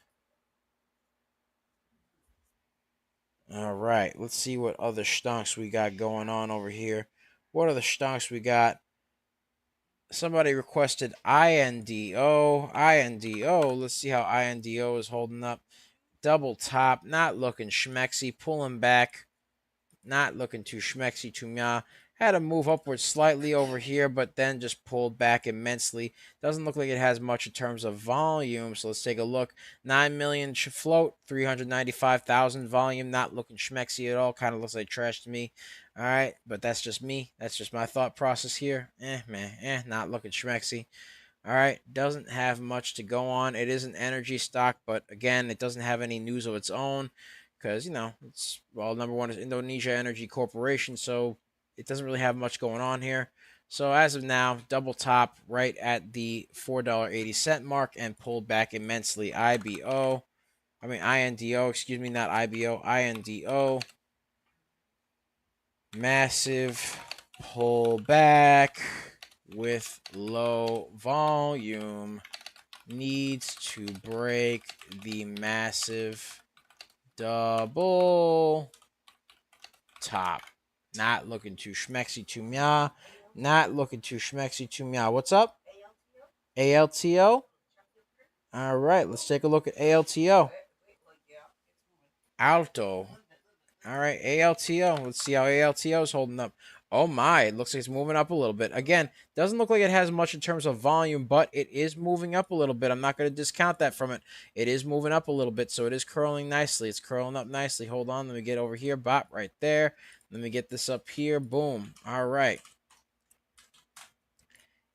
All right. Let's see what other stonks we got going on over here. What other stonks we got? Somebody requested INDO. INDO. Let's see how INDO is holding up. Double top. Not looking schmexy. Pulling back. Not looking too schmexy to me. Had a move upwards slightly over here, but then just pulled back immensely. Doesn't look like it has much in terms of volume. So let's take a look. 9 million float, 395,000 volume. Not looking schmexy at all. Kind of looks like trash to me. All right, but that's just me. That's just my thought process here. Not looking schmexy. All right, doesn't have much to go on. It is an energy stock, but again, it doesn't have any news of its own because, it's, well, number one is Indonesia Energy Corporation, so it doesn't really have much going on here. So as of now, double top right at the $4.80 mark and pulled back immensely. INDO, excuse me, not IBO, INDO. Massive pullback with low volume, needs to break the massive double top. Not looking too schmexy to me. Not looking too schmexy to me. What's up? ALTO? All right, let's take a look at ALTO. Alto. All right, ALTO. Let's see how ALTO is holding up. Oh my, it looks like it's moving up a little bit. Again, doesn't look like it has much in terms of volume, but it is moving up a little bit. I'm not going to discount that from it. It is moving up a little bit, so it is curling nicely. It's curling up nicely. Hold on, let me get over here. Bop, right there. Let me get this up here. Boom. All right.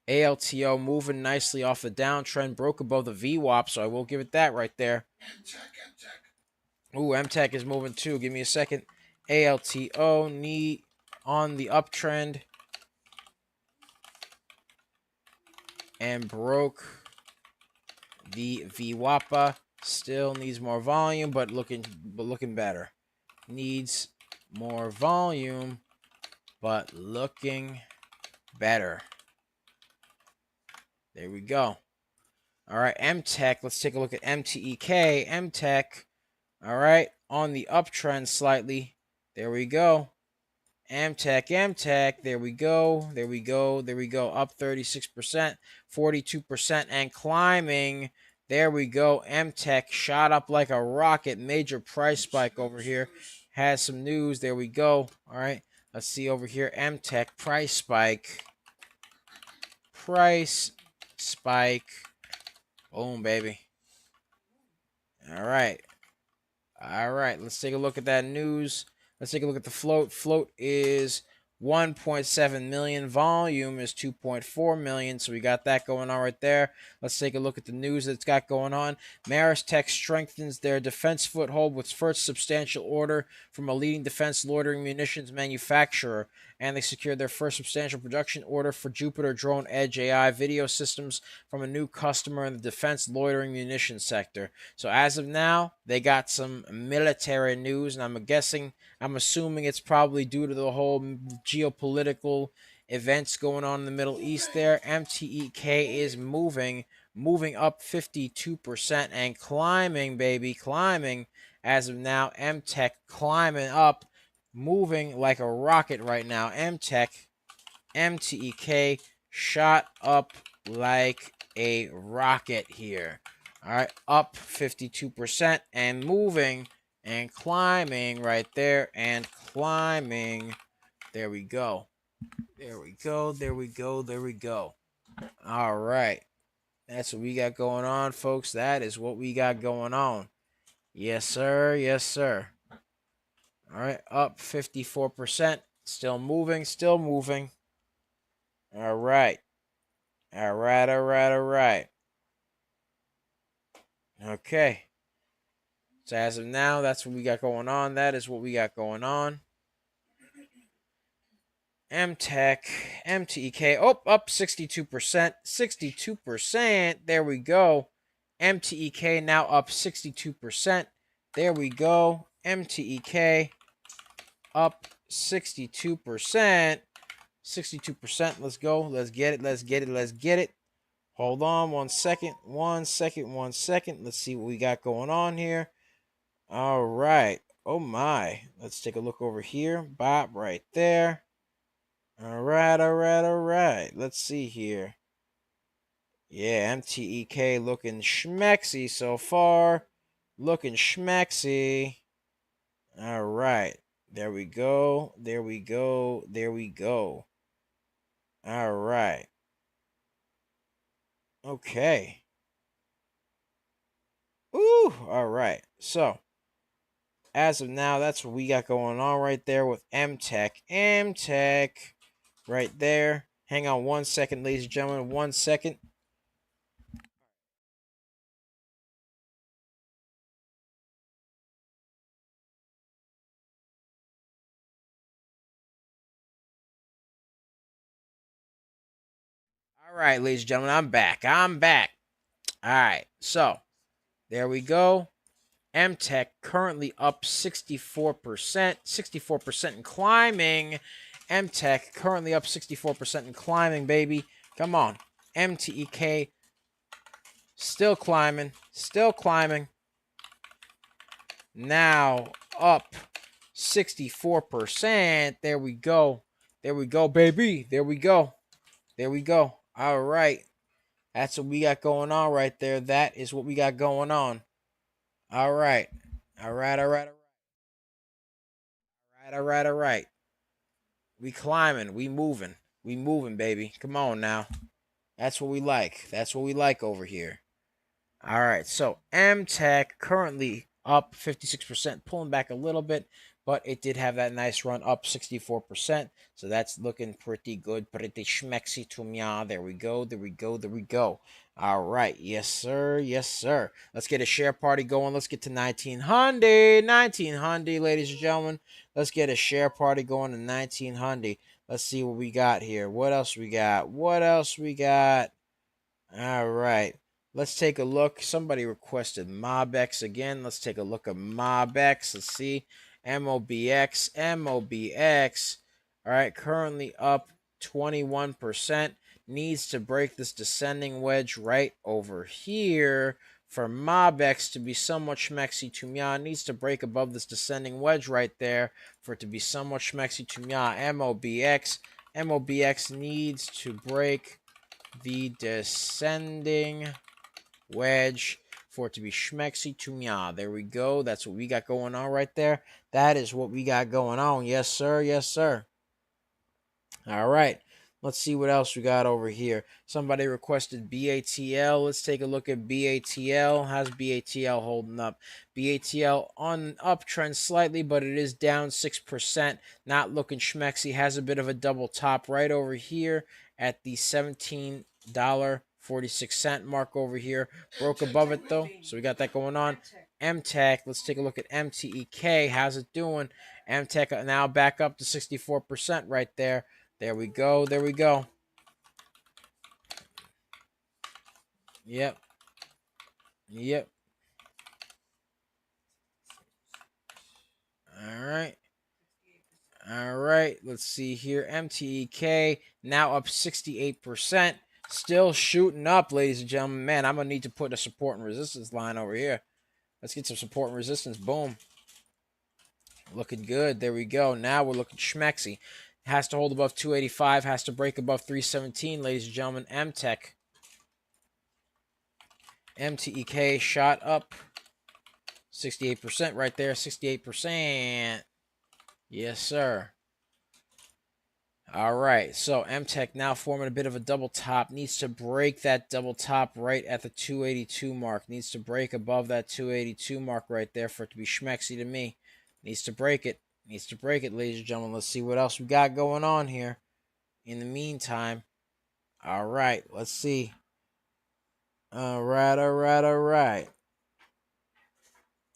ALTO moving nicely off the downtrend. Broke above the VWAP, so I will give it that right there. Ooh, MTech is moving too. Give me a second. ALTO need on the uptrend. And broke the VWAPA. Still needs more volume, but looking better. Needs more volume, but looking better. There we go. All right, MTech. Let's take a look at MTEK. MTech. All right, on the uptrend slightly. There we go. MTech, there we go, up 36%, 42%, and climbing. There we go. MTech shot up like a rocket. Major price spike over here. Has some news. There we go. All right, let's see over here. MTech price spike. Price spike. Boom, baby. All right. All right, let's take a look at that news. Let's take a look at the float. Float is 1.7 million. Volume is 2.4 million. So we got that going on right there. Let's take a look at the news that's got going on. Maris Tech strengthens their defense foothold with first substantial order from a leading defense loitering munitions manufacturer. And they secured their first substantial production order for Jupiter Drone Edge AI video systems from a new customer in the defense loitering munitions sector. So as of now, they got some military news, and I'm assuming it's probably due to the whole geopolitical events going on in the Middle East there. MTEK is moving up 52% and climbing, baby, climbing. As of now, MTech climbing up, moving like a rocket right now. MTEK shot up like a rocket here. All right, up 52% and moving and climbing right there and climbing. There we go. There we go. There we go. There we go. All right. That's what we got going on, folks. That is what we got going on. Yes, sir. Yes, sir. All right. Up 54%. Still moving. Still moving. All right. All right. All right. All right. Okay. So as of now, that's what we got going on. That is what we got going on. MTech, MTEK, up 62%, 62%. There we go. MTEK now up 62%. There we go. MTEK up 62%. 62%. Let's go. Let's get it. Let's get it. Let's get it. Hold on 1 second. 1 second. 1 second. Let's see what we got going on here. All right. Oh my. Let's take a look over here. Bop right there. All right, all right, all right. Let's see here. Yeah, MTEK looking schmexy so far. Looking schmexy. All right. There we go. There we go. There we go. All right. Okay. Ooh, all right. So, as of now, that's what we got going on right there with MTech. MTech right there. Hang on 1 second, ladies and gentlemen. 1 second. All right, ladies and gentlemen, I'm back. I'm back. All right, so there we go. MTech currently up 64%, 64% and climbing. MTech currently up 64% and climbing, baby. Come on. MTEK still climbing, still climbing. Now up 64%. There we go. There we go, baby. There we go. There we go. All right. That's what we got going on right there. That is what we got going on. All right. All right, all right, all right. All right, all right, all right. We climbing. We moving. We moving, baby. Come on now. That's what we like. That's what we like over here. All right. So MTech currently up 56%, pulling back a little bit, but it did have that nice run up 64%. So that's looking pretty good. Pretty schmexy to me. There we go. There we go. There we go. All right. Yes, sir. Yes, sir. Let's get a share party going. Let's get to 1900. 1900, ladies and gentlemen. Let's get a share party going to 1900. Let's see what we got here. What else we got? What else we got? All right. Let's take a look. Somebody requested MobX again. Let's take a look at MobX. Let's see. MOBX. MOBX. All right. Currently up 21%. Needs to break this descending wedge right over here for MobX to be somewhat schmexy to me. Needs to break above this descending wedge right there for it to be somewhat schmexy to me. MOBX. MOBX needs to break the descending wedge for it to be schmexy to me. There we go. That's what we got going on right there. That is what we got going on. Yes, sir. Yes, sir. All right. Let's see what else we got over here. Somebody requested BATL. Let's take a look at BATL. How's BATL holding up? BATL on an uptrend slightly, but it is down 6%. Not looking schmexy. Has a bit of a double top right over here at the $17.46 mark over here. Broke above it though, so we got that going on. MTech. Let's take a look at MTEK. How's it doing? MTech now back up to 64% right there. There we go. There we go. Yep. Yep. All right. All right. Let's see here. MTEK now up 68%. Still shooting up, ladies and gentlemen. Man, I'm going to need to put a support and resistance line over here. Let's get some support and resistance. Boom. Looking good. There we go. Now we're looking schmexy. Has to hold above 285. Has to break above 317, ladies and gentlemen. MTech. MTEK shot up 68% right there. 68%. Yes, sir. All right. So MTech now forming a bit of a double top. Needs to break that double top right at the 282 mark. Needs to break above that 282 mark right there for it to be schmexy to me. Needs to break it. Needs to break it, ladies and gentlemen. Let's see what else we got going on here. In the meantime, all right. Let's see. All right. All right. All right.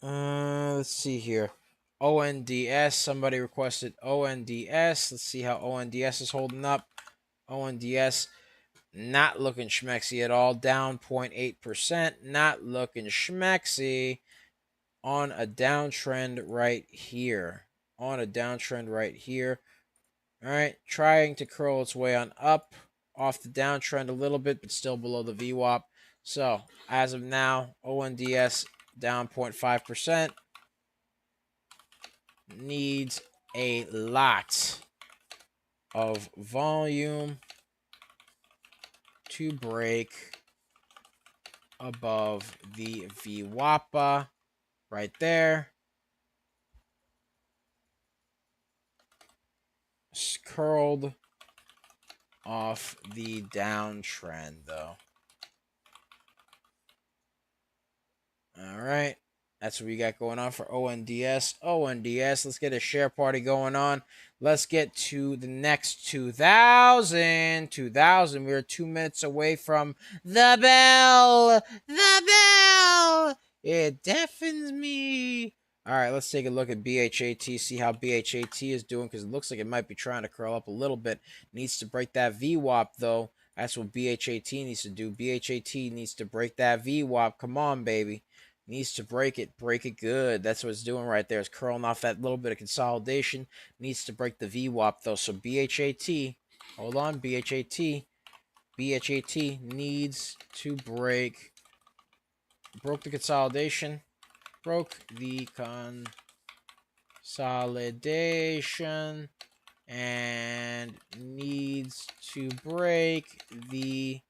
Let's see here. ONDS. Somebody requested ONDS. Let's see how ONDS is holding up. ONDS not looking schmexy at all. Down 0.8%. Not looking schmexy. On a downtrend right here. On a downtrend right here. All right. Trying to curl its way on up. Off the downtrend a little bit, but still below the VWAP. So, as of now, ONDS down 0.5%. Needs a lot of volume to break above the VWAPA right there. It's curled off the downtrend though. All right. That's what we got going on for ONDS. ONDS, let's get a share party going on. Let's get to the next 2000. 2000, we're 2 minutes away from the bell. The bell. It deafens me. All right, let's take a look at BHAT, see how BHAT is doing, because it looks like it might be trying to curl up a little bit. Needs to break that VWAP, though. That's what BHAT needs to do. BHAT needs to break that VWAP. Come on, baby. Needs to break it good. That's what it's doing right there. It's curling off that little bit of consolidation. Needs to break the VWAP though. So BHAT, hold on, BHAT needs to break. Broke the consolidation. Broke the consolidation and needs to break the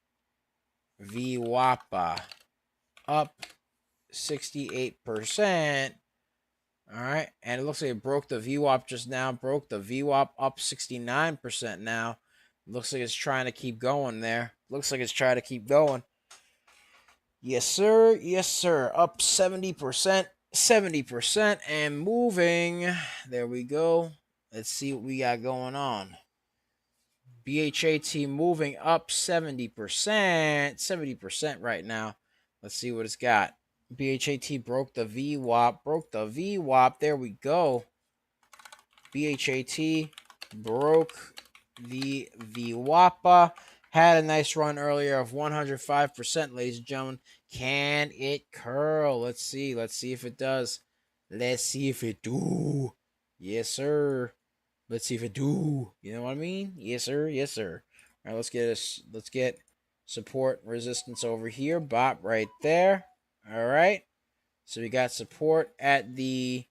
VWAPA up 68%. All right, and it looks like it broke the VWAP just now. Broke the VWAP up 69% now. Looks like it's trying to keep going there. Looks like it's trying to keep going. Yes, sir. Yes, sir. Up 70%. 70% and moving. There we go. Let's see what we got going on. BHAT moving up 70%. 70% right now. Let's see what it's got. BHAT broke the VWAP. Broke the VWAP. There we go. BHAT broke the VWAP. Had a nice run earlier of 105%, ladies and gentlemen. Can it curl? Let's see. Let's see if it does. Let's see if it do. Yes, sir. Let's see if it do. You know what I mean? Yes, sir. Yes, sir. All right, let's get support resistance over here. Bot right there. All right. So we got support at the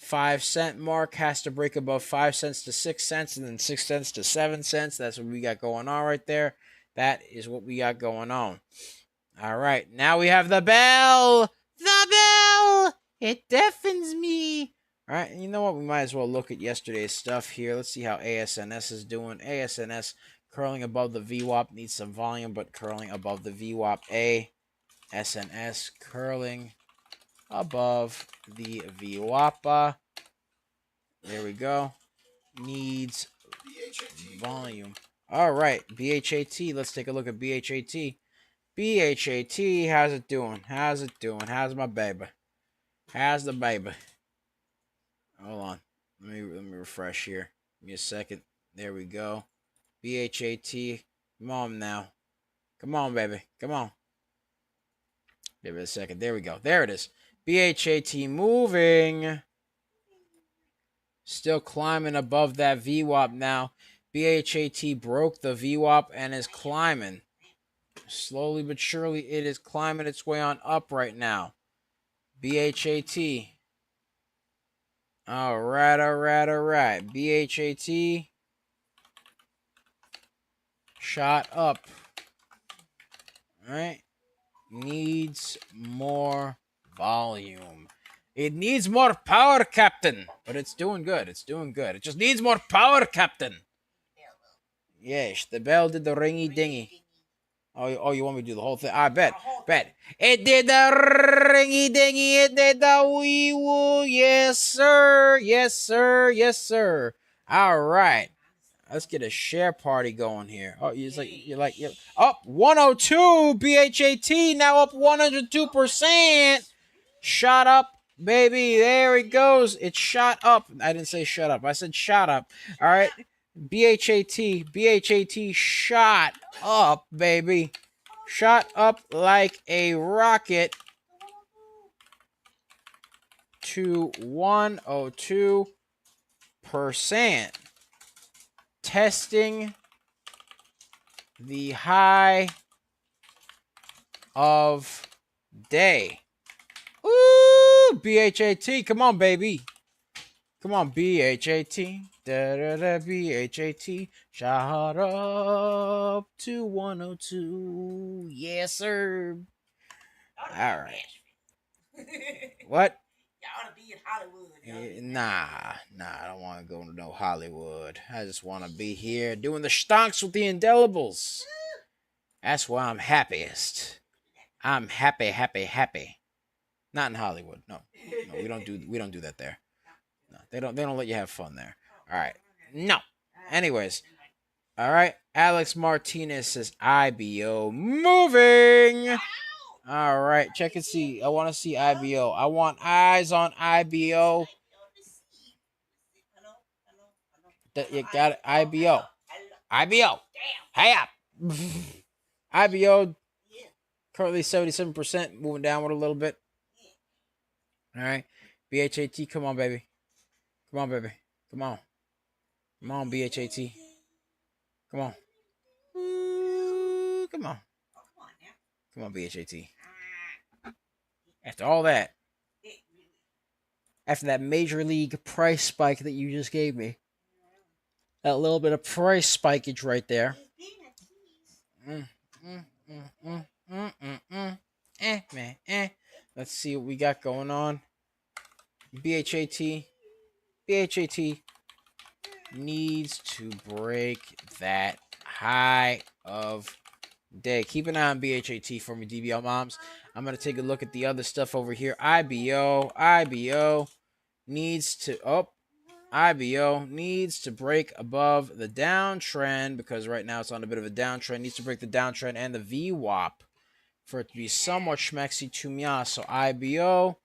5-cent mark. Has to break above 5 cents to 6 cents, and then 6 cents to 7 cents. That's what we got going on right there. That is what we got going on. All right. Now we have the bell. The bell. It deafens me. All right, and you know what? We might as well look at yesterday's stuff here. Let's see how ASNS is doing. ASNS curling above the VWAP, needs some volume, but curling above the VWAP. SNS curling above the VWAP. There we go. Needs volume. All right, BHAT. Let's take a look at BHAT. BHAT, how's it doing? How's it doing? How's my baby? How's the baby? Hold on. Let me refresh here. Give me a second. There we go. BHAT. Come on now. Come on, baby. Come on. Give it a second. There we go. There it is. BHAT moving. Still climbing above that VWAP now. BHAT broke the VWAP and is climbing. Slowly but surely, it is climbing its way on up right now. BHAT. All right, all right, all right. BHAT shot up. All right. Needs more volume. It needs more power, Captain. But it's doing good. It's doing good. It just needs more power, Captain. Yes, the bell did the ringy dingy. Oh, you want me to do the whole thing? I bet. It did the ringy dingy. It did the wee woo. Yes, sir. Yes, sir. Yes, sir. All right. Let's get a share party going here. Oh, you're up 102. BHAT now up 102%. Shot up, baby. There it goes. It shot up. I didn't say shut up. I said shot up. All right. BHAT shot up, baby. Shot up like a rocket to 102%. Testing the high of day. Ooh, BHAT. Come on, baby. Come on, BHAT. Da-da-da, BHAT. Shot up to 102. Yes, sir. All right. What? Y'all ought to be in Hollywood. Nah, I don't want to go to no Hollywood. I just want to be here doing the stonks with the indelibles. That's why I'm happiest. I'm happy. Not in Hollywood. No, we don't do that there. No, they don't let you have fun there. All right. No. Anyways. All right. Alex Martinez says IBO moving. All right. Check and see. I want to see IBO. I want eyes on IBO. You got it. IBO. Hey up. IBO currently 77%, moving downward a little bit. All right. BHAT, come on, baby. Come on, baby. Come on. Come on, BHAT. Come on. Ooh, come on. Come on, BHAT. After all that, after that major league price spike that you just gave me, that little bit of price spikeage right there. Let's see what we got going on. BHAT. BHAT needs to break that high of day. Keep an eye on BHAT for me, DBL moms. I'm going to take a look at the other stuff over here. IBO needs to, IBO needs to break above the downtrend because right now it's on a bit of a downtrend. Needs to break the downtrend and the VWAP for it to be somewhat schmexy to me. So IBO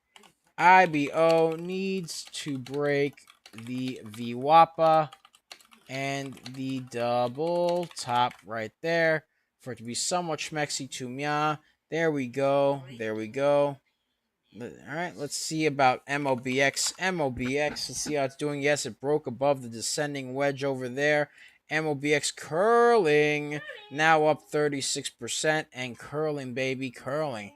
needs to break the VWAPA and the double top right there for it to be somewhat schmexy to me. There we go. There we go. All right, let's see about MOBX. MOBX, let's see how it's doing. Yes, it broke above the descending wedge over there. MOBX curling, now up 36% and curling, baby, curling.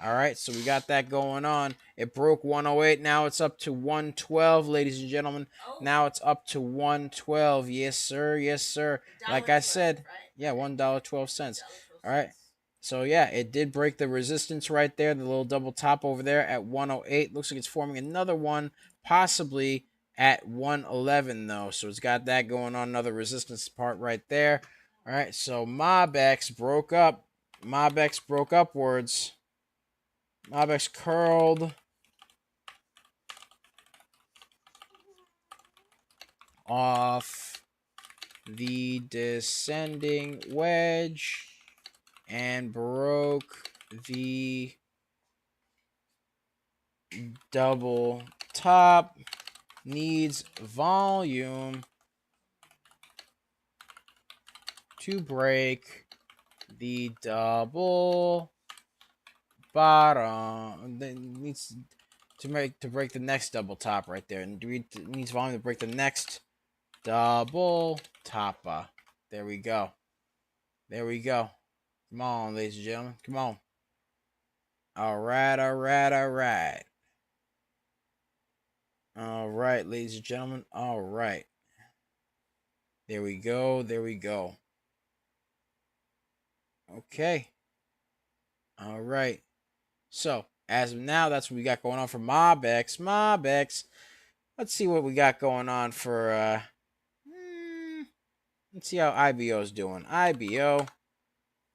All right, so we got that going on. It broke 108. Now it's up to 112, ladies and gentlemen. Now it's up to 112. Yes, sir. Yes, sir. Like I said, yeah, $1.12. All right. So, yeah, it did break the resistance right there, the little double top over there at 108. Looks like it's forming another one, possibly at 111, though. So it's got that going on, another resistance part right there. All right, so MOBX broke up. MOBX broke upwards. MOBX curled off the descending wedge and broke the double top. Needs volume to break the double bottom. It needs to break the next double top right there, and it needs volume to break the next double top. There we go. There we go. Come on, ladies and gentlemen. Come on. All right, all right, all right. All right, ladies and gentlemen. All right. There we go. There we go. Okay. All right. So, as of now, that's what we got going on for MOBX. MOBX. Let's see what we got going on for, let's see how IBO is doing. IBO.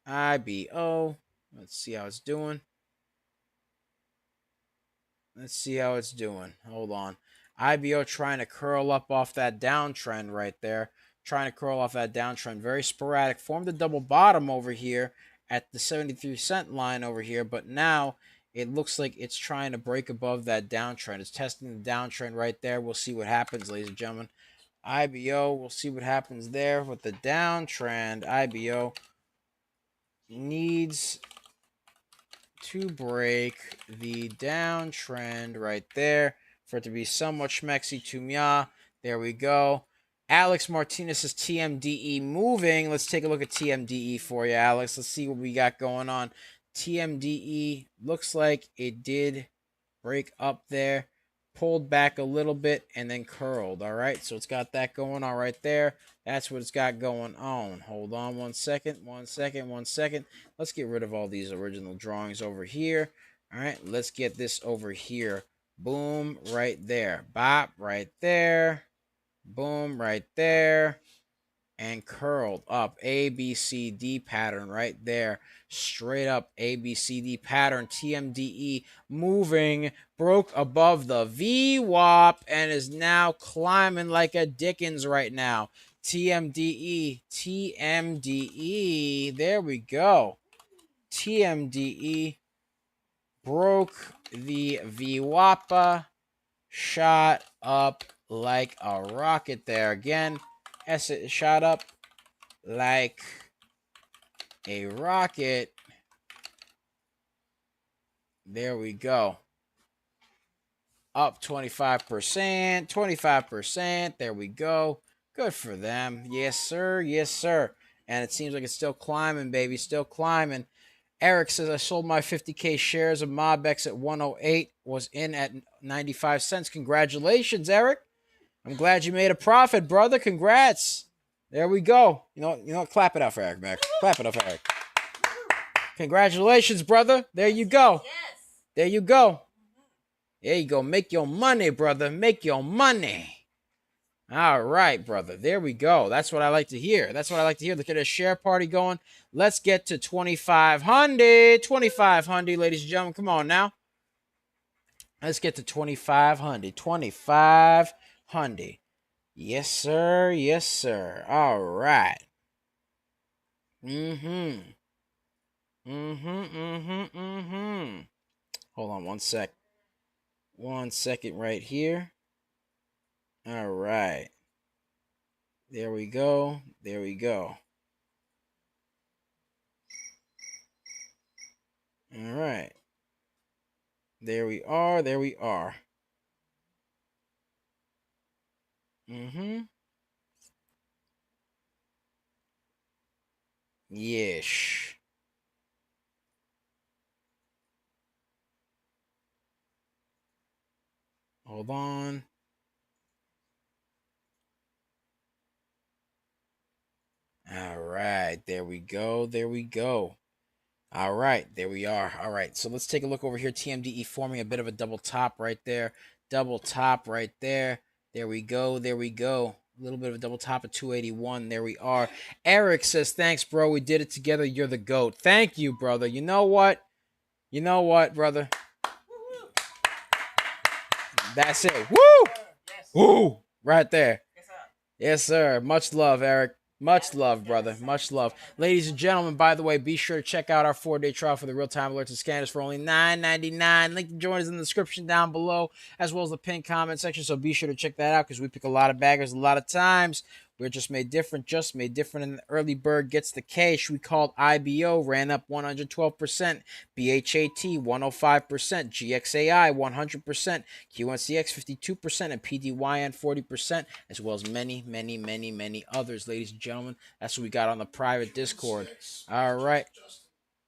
Let's see how it's doing. Let's see how it's doing. Hold on. IBO trying to curl up off that downtrend right there. Trying to curl off that downtrend. Very sporadic. Formed a double bottom over here at the 73-cent line over here. But now it looks like it's trying to break above that downtrend. It's testing the downtrend right there. We'll see what happens, ladies and gentlemen. IBO, we'll see what happens there with the downtrend. IBO needs to break the downtrend right there for it to be somewhat schmexy to me. There we go. Alex Martinez's TMDE moving. Let's take a look at TMDE for you, Alex. Let's see what we got going on. TMDE looks like it did break up there, pulled back a little bit, and then curled. All right, so it's got that going on right there. That's what it's got going on. Hold on 1 second, 1 second, 1 second. Let's get rid of all these original drawings over here. All right, let's get this over here. Boom, right there. Bop, right there. Boom, right there. And curled up. ABCD pattern right there. Straight up ABCD pattern. TMDE moving. Broke above the VWAP and is now climbing like a Dickens right now. TMDE. TMDE. There we go. TMDE broke the VWAPA. Shot up like a rocket there again. It shot up like a rocket. There we go. Up 25%, 25%. There we go. Good for them. Yes, sir. Yes, sir. And it seems like it's still climbing, baby. Still climbing. Eric says, I sold my 50K shares of MOBX at 108. Was in at 95 cents. Congratulations, Eric. I'm glad you made a profit, brother. Congrats. There we go. You know, clap it up for Eric, Mac. Clap it up for Eric. Congratulations, brother. There you go. Yes. There you go. There you go. Make your money, brother. Make your money. All right, brother. There we go. That's what I like to hear. That's what I like to hear. Look at this share party going. Let's get to 2,500. 2,500, ladies and gentlemen. Come on now. Let's get to 2,500. 2,500. Yes, sir. Yes, sir. All right. Mm-hmm. Hold on 1 sec. 1 second right here. All right. There we go. There we go. All right. There we are. There we are. Yes. Hold on. All right. There we go. There we go. All right, there we are. All right, so let's take a look over here. TMDE forming a bit of a double top right there. Double top right there. There we go. There we go. A little bit of a double top at 281. There we are. Eric says, thanks, bro. We did it together. You're the GOAT. Thank you, brother. You know what? You know what, brother? That's it. Woo! Woo! Right there. Yes, sir. Much love, Eric. Much love, brother. Much love. Ladies and gentlemen, by the way, be sure to check out our 4-day trial for the real-time alerts and scanners for only $9.99. Link to join us in the description down below, as well as the pinned comment section. So be sure to check that out because we pick a lot of baggers a lot of times. We're just made different, and the early bird gets the cash. We called IBO, ran up 112%, BHAT 105%, GXAI 100%, QNCX 52%, and PDYN 40%, as well as many others, ladies and gentlemen. That's what we got on the private Discord. All right.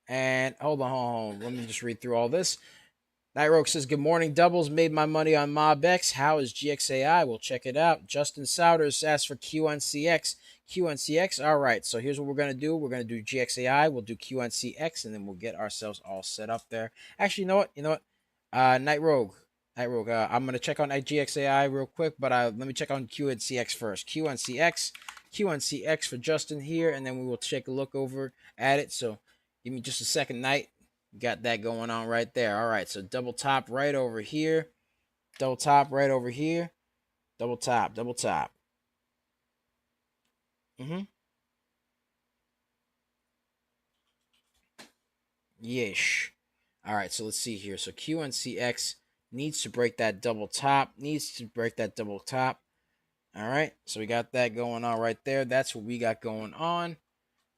And hold on. Let me just read through all this. Nightroke says, good morning, doubles. Made my money on MobX. How is GXAI? We'll check it out. Justin Souders asked for QNCX. QNCX. All right, so here's what we're going to do. We're going to do GXAI. We'll do QNCX, and then we'll get ourselves all set up there. Actually, you know what? Nightrogue. I'm going to check on GXAI real quick, but let me check on QNCX first. QNCX for Justin here, and then we will take a look over at it. So give me just a second, Night. Got that going on right there. All right, so double top right over here. Double top right over here. Double top. Yeesh. All right, so let's see here. So QNCX needs to break that double top. All right, so we got that going on right there. That's what we got going on.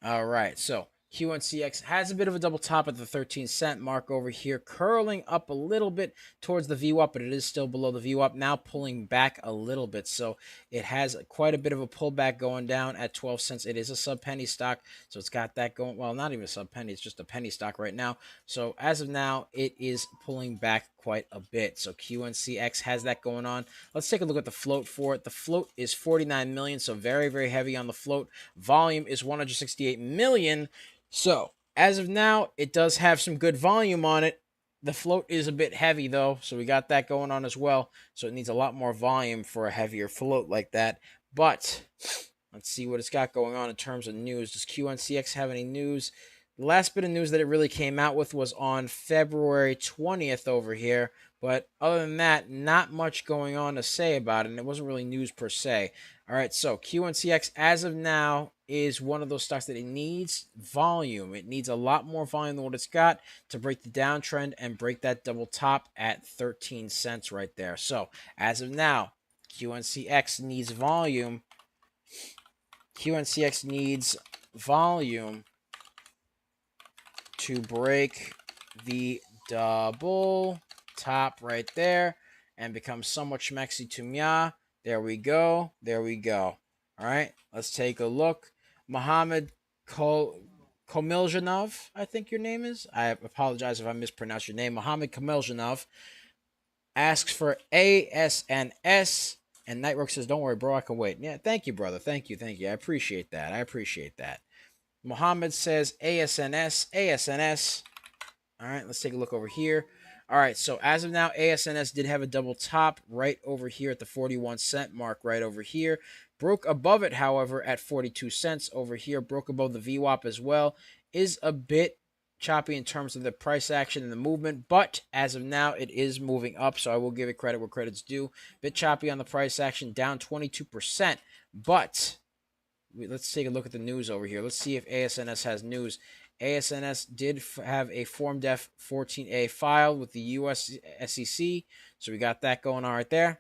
All right, so QNCX has a bit of a double top at the 13-cent mark over here, curling up a little bit towards the VWAP, but it is still below the VWAP, now pulling back a little bit. So it has quite a bit of a pullback going down at 12 cents. It is a sub-penny stock, so it's got that going. Well, not even a sub-penny, it's just a penny stock right now. So as of now, it is pulling back quite a bit. So QNCX has that going on. Let's take a look at the float for it. The float is 49 million, so very heavy on the float. Volume is 168 million. So as of now, it does have some good volume on it. The float is a bit heavy though, so we got that going on as well. So it needs a lot more volume for a heavier float like that. But let's see what it's got going on in terms of news. Does QNCX have any news? The last bit of news that it really came out with was on February 20th over here. But other than that, not much going on to say about it. And it wasn't really news per se. All right, so QNCX as of now is one of those stocks that it needs volume. It needs a lot more volume than what it's got to break the downtrend and break that double top at 13 cents right there. So as of now, QNCX needs volume. QNCX needs volume to break the double top right there and become somewhat schmexy to mya. There we go. All right, let's take a look. Mohammed Komiljanov, I think your name is. I apologize if I mispronounced your name. Mohammed Komiljanov asks for ASNS, and Nightwork says, don't worry, bro, I can wait. Yeah, thank you, brother. Thank you. I appreciate that. Mohammed says ASNS. All right, let's take a look over here. All right, so as of now, ASNS did have a double top right over here at the 41 cent mark, right over here. Broke above it, however, at 42 cents over here. Broke above the VWAP as well. Is a bit choppy in terms of the price action and the movement, but as of now, it is moving up, so I will give it credit where credit's due. Bit choppy on the price action, down 22%, but let's take a look at the news over here. Let's see if ASNS has news. ASNS did have a Form Def 14A filed with the US SEC, so we got that going on right there.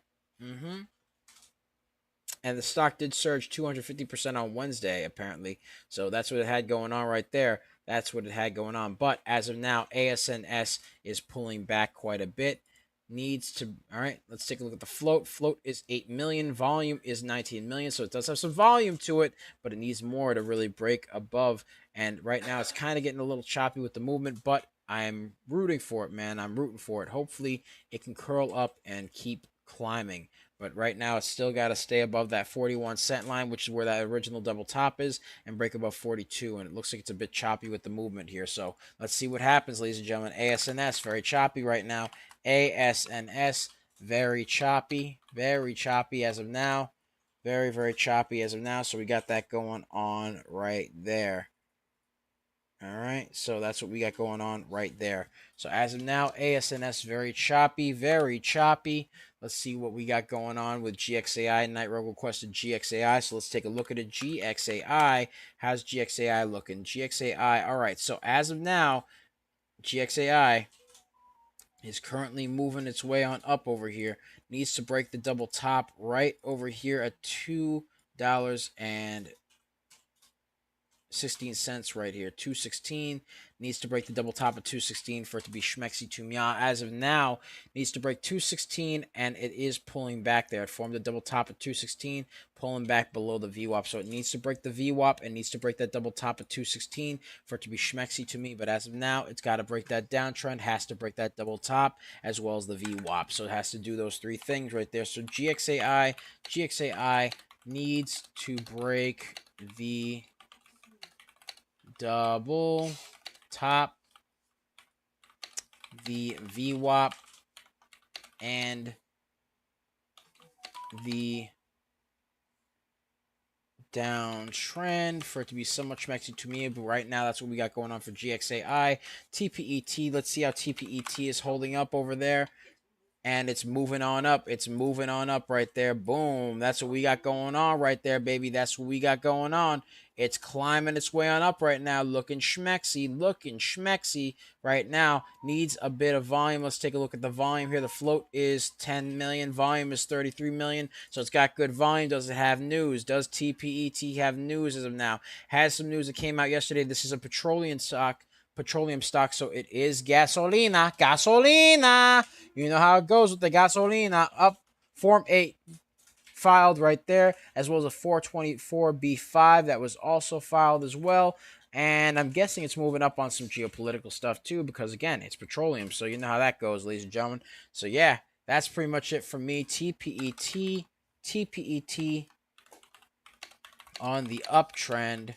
And the stock did surge 250% on Wednesday, apparently. So that's what it had going on right there. That's what it had going on. But as of now, ASNS is pulling back quite a bit. Needs to, all right, let's take a look at the float. Float is 8 million. Volume is 19 million. So it does have some volume to it, but it needs more to really break above. And right now, it's kind of getting a little choppy with the movement, but I'm rooting for it, man. I'm rooting for it. Hopefully, it can curl up and keep climbing. But right now, it's still got to stay above that 41 cent line, which is where that original double top is, and break above 42. And it looks like it's a bit choppy with the movement here. So let's see what happens, ladies and gentlemen. ASNS, very choppy right now. ASNS, very choppy as of now. Very, very choppy as of now. So we got that going on right there. All right, so that's what we got going on right there. So as of now, ASNS very choppy, very choppy. Let's see what we got going on with GXAI. Night Rogue requested GXAI, so let's take a look at it. GXAI, how's GXAI looking? GXAI, all right, so as of now, GXAI is currently moving its way on up over here. Needs to break the double top right over here at $2.16 right here. 216 needs to break the double top of 216 for it to be schmexy to mia. As of now, needs to break 216, and it is pulling back there. It formed a double top at 216, pulling back below the VWAP. So it needs to break the VWAP and needs to break that double top at 216 for it to be schmexy to me. But as of now, it's got to break that downtrend, has to break that double top as well as the VWAP. So it has to do those three things right there. So GXAI needs to break the double top, the VWAP, and the downtrend for it to be somewhat schmexy to me. But right now, that's what we got going on for GXAI. TPET, let's see how TPET is holding up over there. And it's moving on up. It's moving on up right there. Boom. That's what we got going on right there, baby. That's what we got going on. It's climbing its way on up right now. Looking schmexy right now. Needs a bit of volume. Let's take a look at the volume here. The float is 10 million. Volume is 33 million. So it's got good volume. Does it have news? Does TPET have news as of now? Has some news that came out yesterday. This is a petroleum stock, so it is gasolina. You know how it goes with the gasolina. Up, Form 8 filed right there, as well as a 424B5 that was also filed as well. And I'm guessing it's moving up on some geopolitical stuff too, because again, it's petroleum. So you know how that goes, ladies and gentlemen. So yeah, that's pretty much it from me. TPET on the uptrend.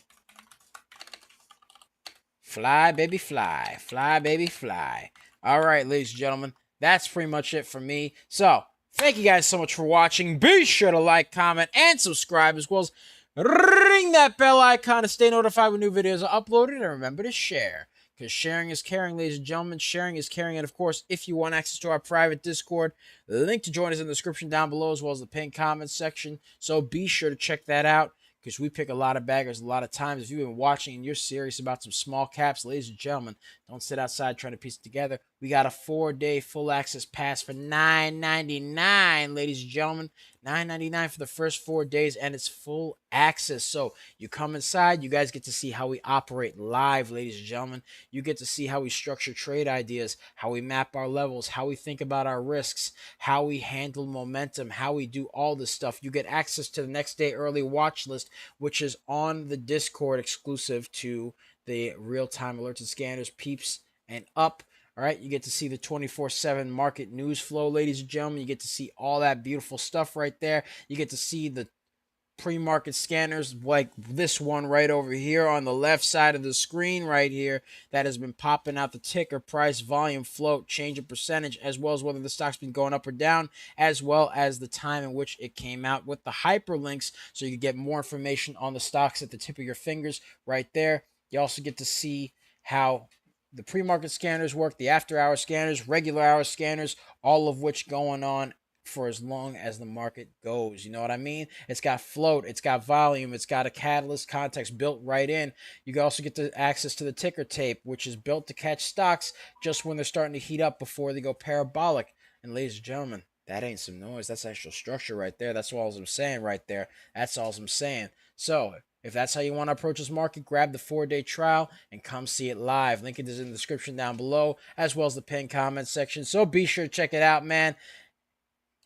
Fly, baby, fly. Fly, baby, fly. All right, ladies and gentlemen, that's pretty much it for me. So, thank you guys so much for watching. Be sure to like, comment, and subscribe, as well as ring that bell icon to stay notified when new videos are uploaded. And remember to share, because sharing is caring, ladies and gentlemen. Sharing is caring. And, of course, if you want access to our private Discord, the link to join is in the description down below, as well as the pinned comments section. So, be sure to check that out, because we pick a lot of baggers a lot of times. If you've been watching and you're serious about some small caps, ladies and gentlemen, don't sit outside trying to piece it together. We got a 4-day full access pass for $9.99, ladies and gentlemen. $9.99 for the first 4 days, and it's full access. So you come inside, you guys get to see how we operate live, ladies and gentlemen. You get to see how we structure trade ideas, how we map our levels, how we think about our risks, how we handle momentum, how we do all this stuff. You get access to the next day early watch list, which is on the Discord, exclusive to the real-time alerts and scanners, peeps, and up. All right, you get to see the 24/7 market news flow, ladies and gentlemen. You get to see all that beautiful stuff right there. You get to see the pre-market scanners like this one right over here on the left side of the screen right here that has been popping out the ticker, price, volume, float, change of percentage, as well as whether the stock's been going up or down, as well as the time in which it came out with the hyperlinks so you can get more information on the stocks at the tip of your fingers right there. You also get to see how the pre-market scanners work, the after-hour scanners, regular hour scanners, all of which going on for as long as the market goes. You know what I mean? It's got float, it's got volume, it's got a catalyst context built right in. You can also get the access to the ticker tape, which is built to catch stocks just when they're starting to heat up before they go parabolic. And ladies and gentlemen, that ain't some noise. That's actual structure right there. That's all I'm saying right there. That's all I'm saying. So if that's how you want to approach this market, grab the 4-day trial and come see it live. Link is in the description down below, as well as the pinned comment section. So be sure to check it out, man.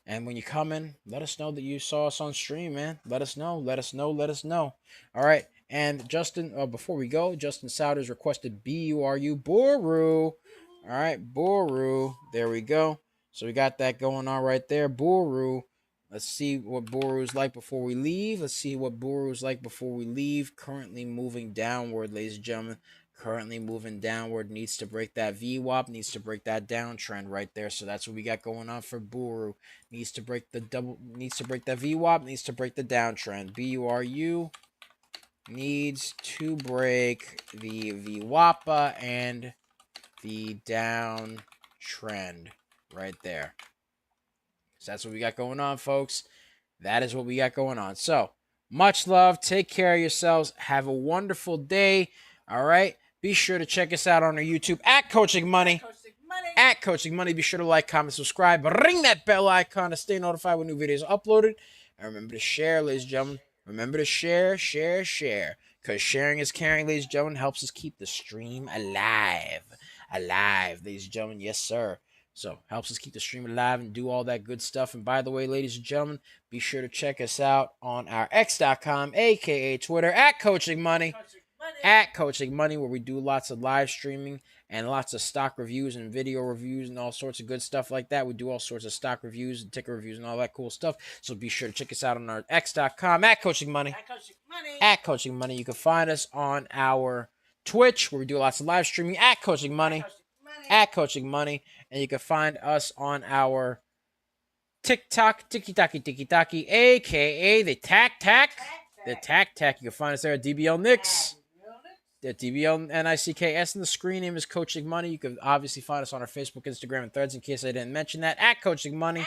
And when you come in, let us know that you saw us on stream, man. Let us know. Let us know. Let us know. All right. And Justin, before we go, Justin Souders requested BURU Buru. All right, Buru. There we go. So we got that going on right there. Buru. Let's see what Buru's like before we leave. Let's see what Buru's like before we leave. Currently moving downward, ladies and gentlemen. Currently moving downward, needs to break that VWAP, needs to break that downtrend right there. So that's what we got going on for Buru. Needs to break the needs to break that VWAP, needs to break the downtrend. BURU needs to break the VWAP and the downtrend right there. So that's what we got going on, folks. That is what we got going on. So much love. Take care of yourselves. Have a wonderful day. All right. Be sure to check us out on our YouTube at Coaching Money. At Coaching Money. Be sure to like, comment, subscribe. Ring that bell icon to stay notified when new videos are uploaded. And remember to share, ladies and gentlemen. Remember to share. Because sharing is caring, ladies and gentlemen, helps us keep the stream alive. Alive, ladies and gentlemen. Yes, sir. So helps us keep the stream alive and do all that good stuff. And by the way, ladies and gentlemen, be sure to check us out on our X.com, aka Twitter, at Coaching Money. At Coaching Money, where we do lots of live streaming and lots of stock reviews and video reviews and all sorts of good stuff like that. We do all sorts of stock reviews and ticker reviews and all that cool stuff. So be sure to check us out on our X.com, at Coaching Money. At Coaching Money. You can find us on our Twitch, where we do lots of live streaming, at Coaching Money. At Coaching Money. And you can find us on our TikTok, tiki-taki, aka the Tac. The Tac. You can find us there at DBL Nicks. The DBL NICKS, and the screen name is Coaching Money. You can obviously find us on our Facebook, Instagram, and Threads in case I didn't mention that. At Coaching Money.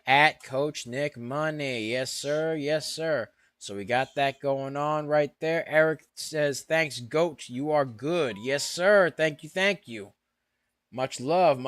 At Coach Nick Money. Yes, sir. Yes, sir. So we got that going on right there. Eric says, thanks, Goat. You are good. Yes, sir. Thank you. Much love,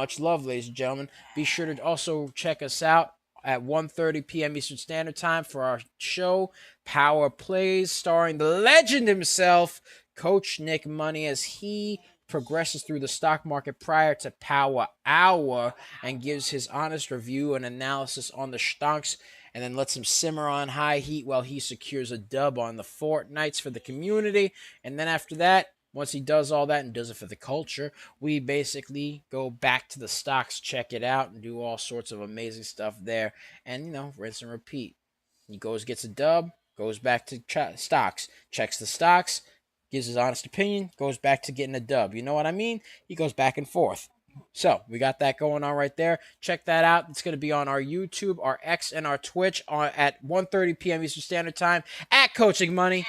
ladies and gentlemen. Be sure to also check us out at 1:30 p.m. Eastern Standard Time for our show, Power Plays, starring the legend himself, Coach Nick Money, as he progresses through the stock market prior to Power Hour and gives his honest review and analysis on the stocks, and then lets him simmer on high heat while he secures a dub on the fortnights for the community. And then after that, once he does all that and does it for the culture, we basically go back to the stocks, check it out, and do all sorts of amazing stuff there. And, rinse and repeat. He gets a dub, goes back to stocks, checks the stocks, gives his honest opinion, goes back to getting a dub. You know what I mean? He goes back and forth. So we got that going on right there. Check that out. It's going to be on our YouTube, our X, and our Twitch at 1:30 p.m. Eastern Standard Time at Coaching Money.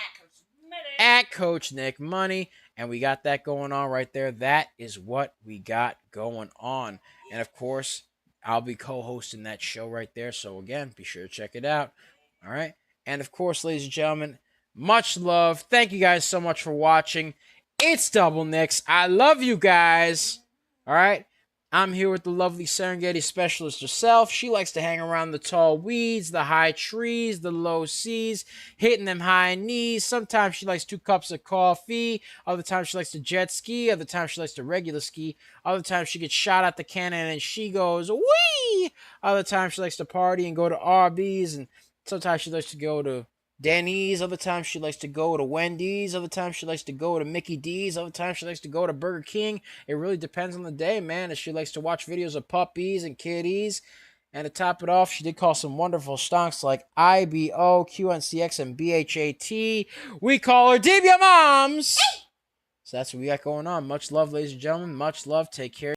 At Coach Nick Money. And we got that going on right there. That is what we got going on. And, of course, I'll be co-hosting that show right there. So, again, be sure to check it out. All right? And, of course, ladies and gentlemen, much love. Thank you guys so much for watching. It's Double Nicks. I love you guys. All right? I'm here with the lovely Serengeti specialist herself. She likes to hang around the tall weeds, the high trees, the low seas, hitting them high knees. Sometimes she likes 2 cups of coffee. Other times she likes to jet ski. Other times she likes to regular ski. Other times she gets shot at the cannon and she goes, wee! Other times she likes to party and go to RB's. And sometimes she likes to go to Denny's. Other times she likes to go to Wendy's. Other times she likes to go to Mickey D's. Other times she likes to go to Burger King. It really depends on the day, man. If she likes to watch videos of puppies and kitties And to top it off, she did call some wonderful stonks like IBO, QNCX, and BHAT. We call her DB Moms. So that's what we got going on. Much love, ladies and gentlemen. Much love. Take care.